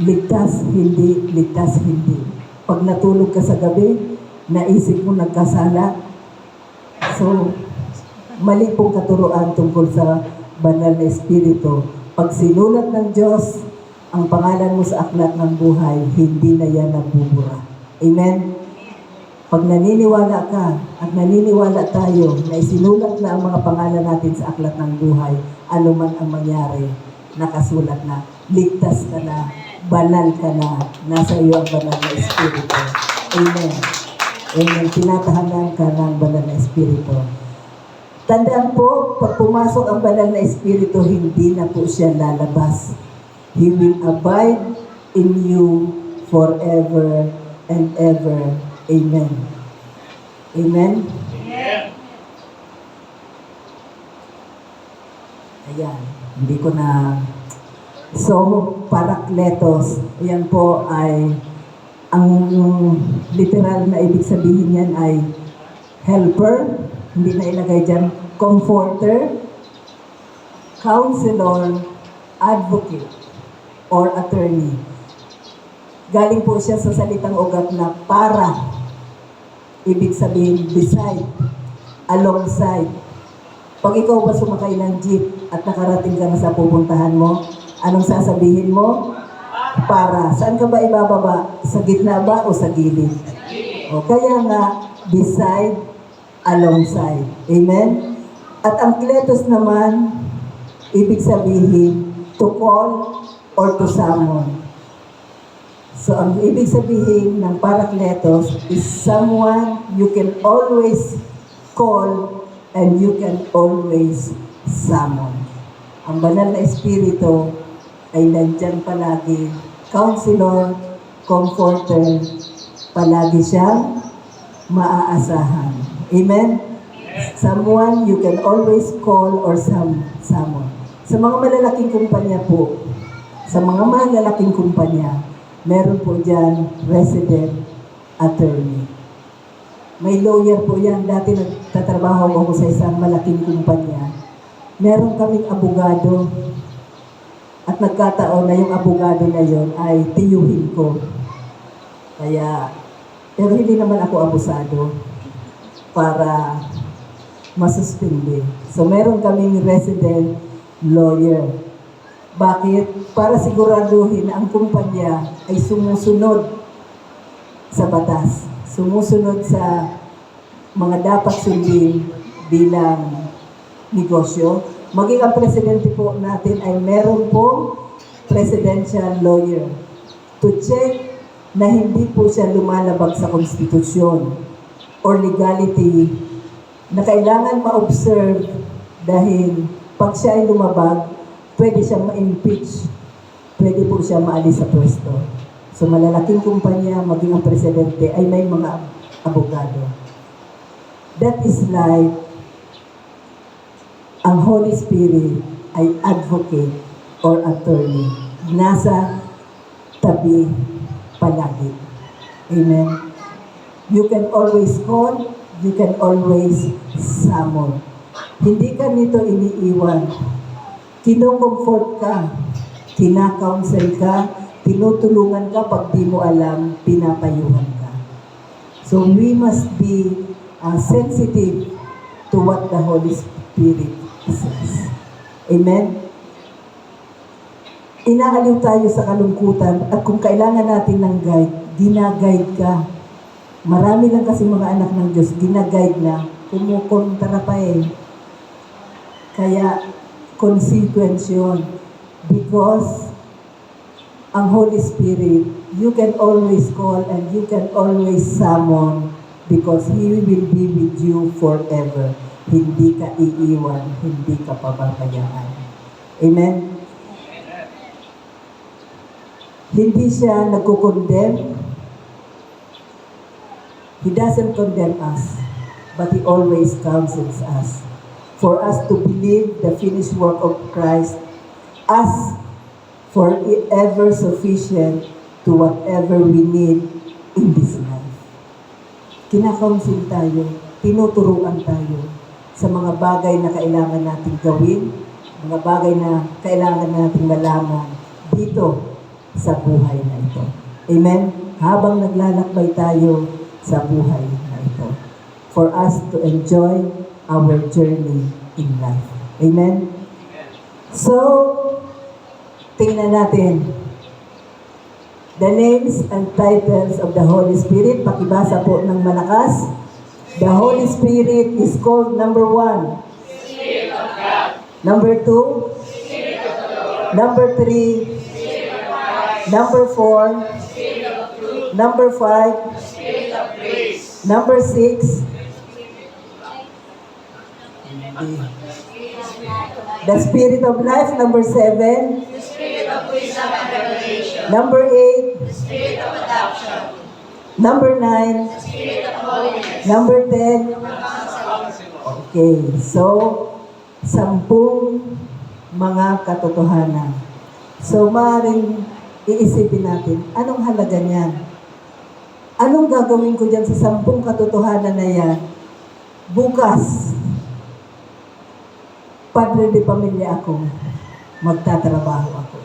ligtas, hindi, ligtas, hindi. Pag natulog ka sa gabi, naisip mo nagkasala, so, mali pong katuruan tungkol sa banal na espiritu. Pag sinulat ng Diyos ang pangalan mo sa aklat ng buhay, hindi na yan nagbubura. Amen? Pag naniniwala ka at naniniwala tayo na isinulat na ang mga pangalan natin sa aklat ng buhay, ano man ang mangyari, nakasulat na, ligtas ka na, banal ka na, nasa iyo ang banal na espiritu. Amen. Amen. Tinatahanan ka ng banal na espiritu. Tandaan po, pag pumasok ang banal na espiritu, hindi na po siya lalabas. He will abide in you forever and ever. Amen. Amen? Ayan, hindi ko na... So, Parakletos, yan po ay, ang literal na ibig sabihin yan ay helper, hindi na ilagay dyan, comforter, counselor, advocate, or attorney. Galing po siya sa salitang ugat na para, ibig sabihin beside, alongside. Pag ikaw ba sumakay ng jeep at nakarating ka na sa pupuntahan mo, anong sasabihin mo? Para. Saan ka ba ibababa? Sa gitna ba o sa gilid? O kaya nga, beside, alongside. Amen? At ang kletos naman, ibig sabihin, to call or to summon. So, ang ibig sabihin ng Parakletos is someone you can always call and you can always summon. Ang banal na espiritu ay nandyan palagi. Counselor, comforter, palagi siyang maaasahan. Amen? Someone you can always call or summon. Sa mga malalaking kumpanya po, meron po dyan resident attorney. May lawyer po yan. Dati nagtatrabaho ako sa isang malaking kumpanya. Meron kaming abogado. At nagkataon na yung abogado na yon ay tiyuhin ko. Pero hindi naman ako abusado para masuspindi. So meron kaming resident lawyer. Bakit? Para siguraduhin na ang kumpanya ay sumusunod sa batas. Sumusunod sa mga dapat sundin bilang negosyo. Maging ang presidente po natin ay meron pong presidential lawyer to check na hindi po siya lumalabag sa konstitusyon or legality na kailangan ma-observe dahil pag siya ay lumabag, pwede siyang ma-impeach, pwede po siya maalis sa pwesto. So malalaking kumpanya, maging ang presidente, ay may mga abogado. That is like, ang Holy Spirit ay advocate or attorney. Nasa tabi palagi. Amen? You can always call, you can always summon. Hindi ka nito iniiwan. Kino-comfort ka, kina-counsel ka, tinutulungan ka pag di mo alam, pinapayuhan ka. So we must be sensitive to what the Holy Spirit says. Amen? Inaaliw tayo sa kalungkutan at kung kailangan natin ng guide, gina-guide ka. Marami lang kasi mga anak ng Diyos, gina-guide na, kumukontra pa eh. Kaya, consequence yun. Because ang Holy Spirit, you can always call and you can always summon because He will be with you forever. Hindi ka iiwan, hindi ka pababayaan. Amen? Hindi siya nagko-condemn. He doesn't condemn us, but He always counsels us. for us to believe the finished work of Christ as forever sufficient to whatever we need in this life. Kinakaunsil tayo, tinuturuan tayo sa mga bagay na kailangan nating gawin, mga bagay na kailangan nating malaman dito sa buhay na ito. Amen? Habang naglalakbay tayo sa buhay na ito. For us to enjoy our journey in life. Amen? So, tingnan natin. The names and titles of the Holy Spirit. Pakibasa po ng malakas. The Holy Spirit is called number 1. Spirit of God. Number 2. Spirit of the Lord. Number 3. Spirit of Christ. Number 4. Spirit of truth. Number 5. Spirit of grace. Number 6. The Spirit of life. Number 7. The spirit of wisdom and revelation. Number 8. The spirit of adoption. Number 9. The spirit of holiness. Number 10. The counsel. Okay, so 10 mga katotohanan. So maaaring iisipin natin, anong halaga niyan? Anong gagawin ko dyan sa 10 katotohanan na yan? Bukas, padre de pamilya ako, magtatrabaho ako.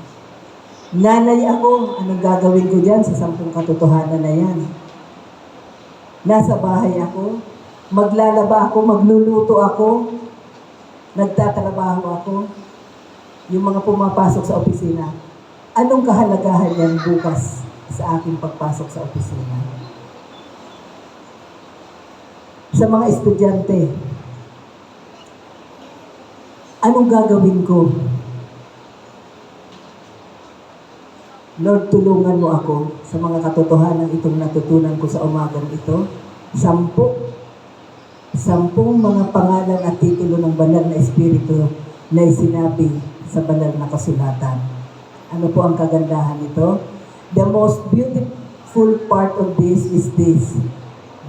Nanay ako, anong gagawin ko dyan sa 10 katotohanan na yan? Nasa bahay ako, maglalaba ako, magluluto ako, nagtatrabaho ako, yung mga pumapasok sa opisina. Anong kahalagahan yan bukas sa aking pagpasok sa opisina? Sa mga estudyante, anong gagawin ko? Lord, tulungan mo ako sa mga katotohanan itong natutunan ko sa umagang ito. 10 mga pangalan at titulo ng banal na Espiritu na isinabi sa banal na kasulatan. Ano po ang kagandahan nito? The most beautiful part of this is this.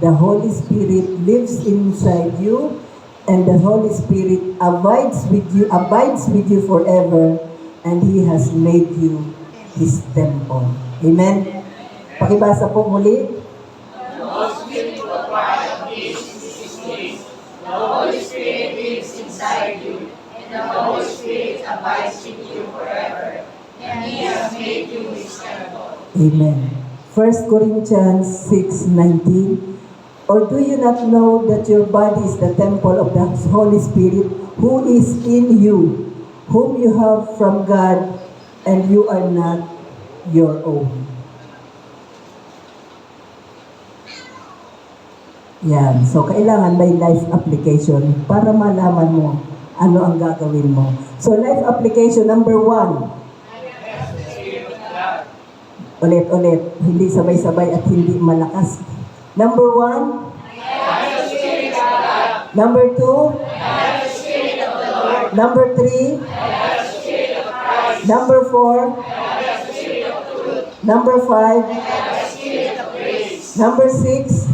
The Holy Spirit lives inside you, and the Holy Spirit abides with you forever, and He has made you His temple. Amen? Pakibasa po muli. The most beautiful part of this is this. The Holy Spirit lives inside you, and the Holy Spirit abides with you forever, and He has made you His temple. Amen. 1 Corinthians 6:19. Or do you not know that your body is the temple of the Holy Spirit who is in you, whom you have from God, and you are not your own? Yan. So, kailangan may life application para malaman mo ano ang gagawin mo. So, life application number 1. Ulit. Hindi sabay-sabay at hindi malakas. Number 1. Number 2. Number 3. Number 4. Number 5. Number 6.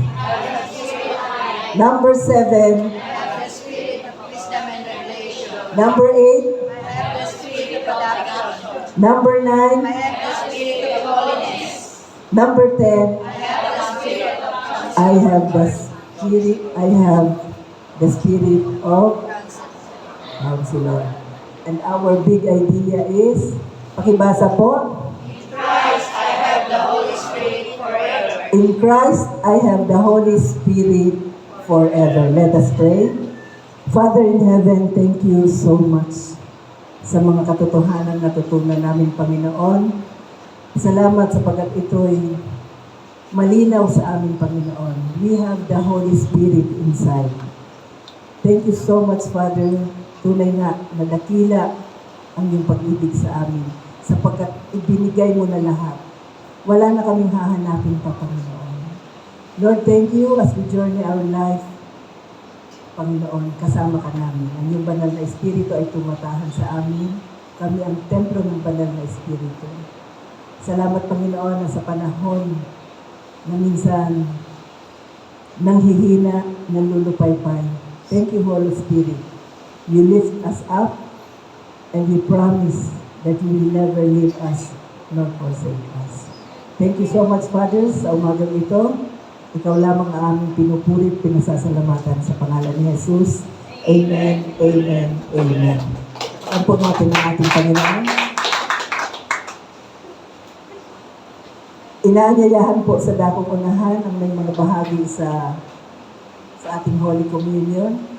Number 7. The spirit of wisdom and revelation. Number 8. I have the spirit of adoption. Number 9. I have the spirit of holiness. Number 10. I have the spirit of counsel. I have the spirit of Counselor. And our big idea is, pakibasa po, In Christ, I have the Holy Spirit forever. in Christ, I have the Holy Spirit forever. Let us pray. Father in heaven, thank you so much sa mga katotohanan na natutunan namin, Panginoon. Salamat sapagat ito'y malinaw sa amin, Panginoon. We have the Holy Spirit inside. Thank you so much, Father. Tunay nga, nadakila ang iyong pag-ibig sa amin sapagkat ibinigay mo na lahat. Wala na kaming hahanapin pa, Panginoon. Lord, thank you as we journey our life. Panginoon, kasama ka namin. Ang iyong banal na Espiritu ay tumatahan sa amin. Kami ang templo ng banal na Espiritu. Salamat, Panginoon, na sa panahon na minsan nanghihina, nalulupaypay. Thank you, Holy Spirit. You lift us up, and we promise that you will never leave us nor forsake us. Thank you so much, Fathers, sa umagang ito. Ikaw lamang ang aming pinupurit, pinasasalamatan sa pangalan ni Jesus. Amen, amen, amen. Ang po natin ang ating Panginoon. Inaanyayahan po sa dakong unahan ang may mga bahagi sa ating Holy Communion.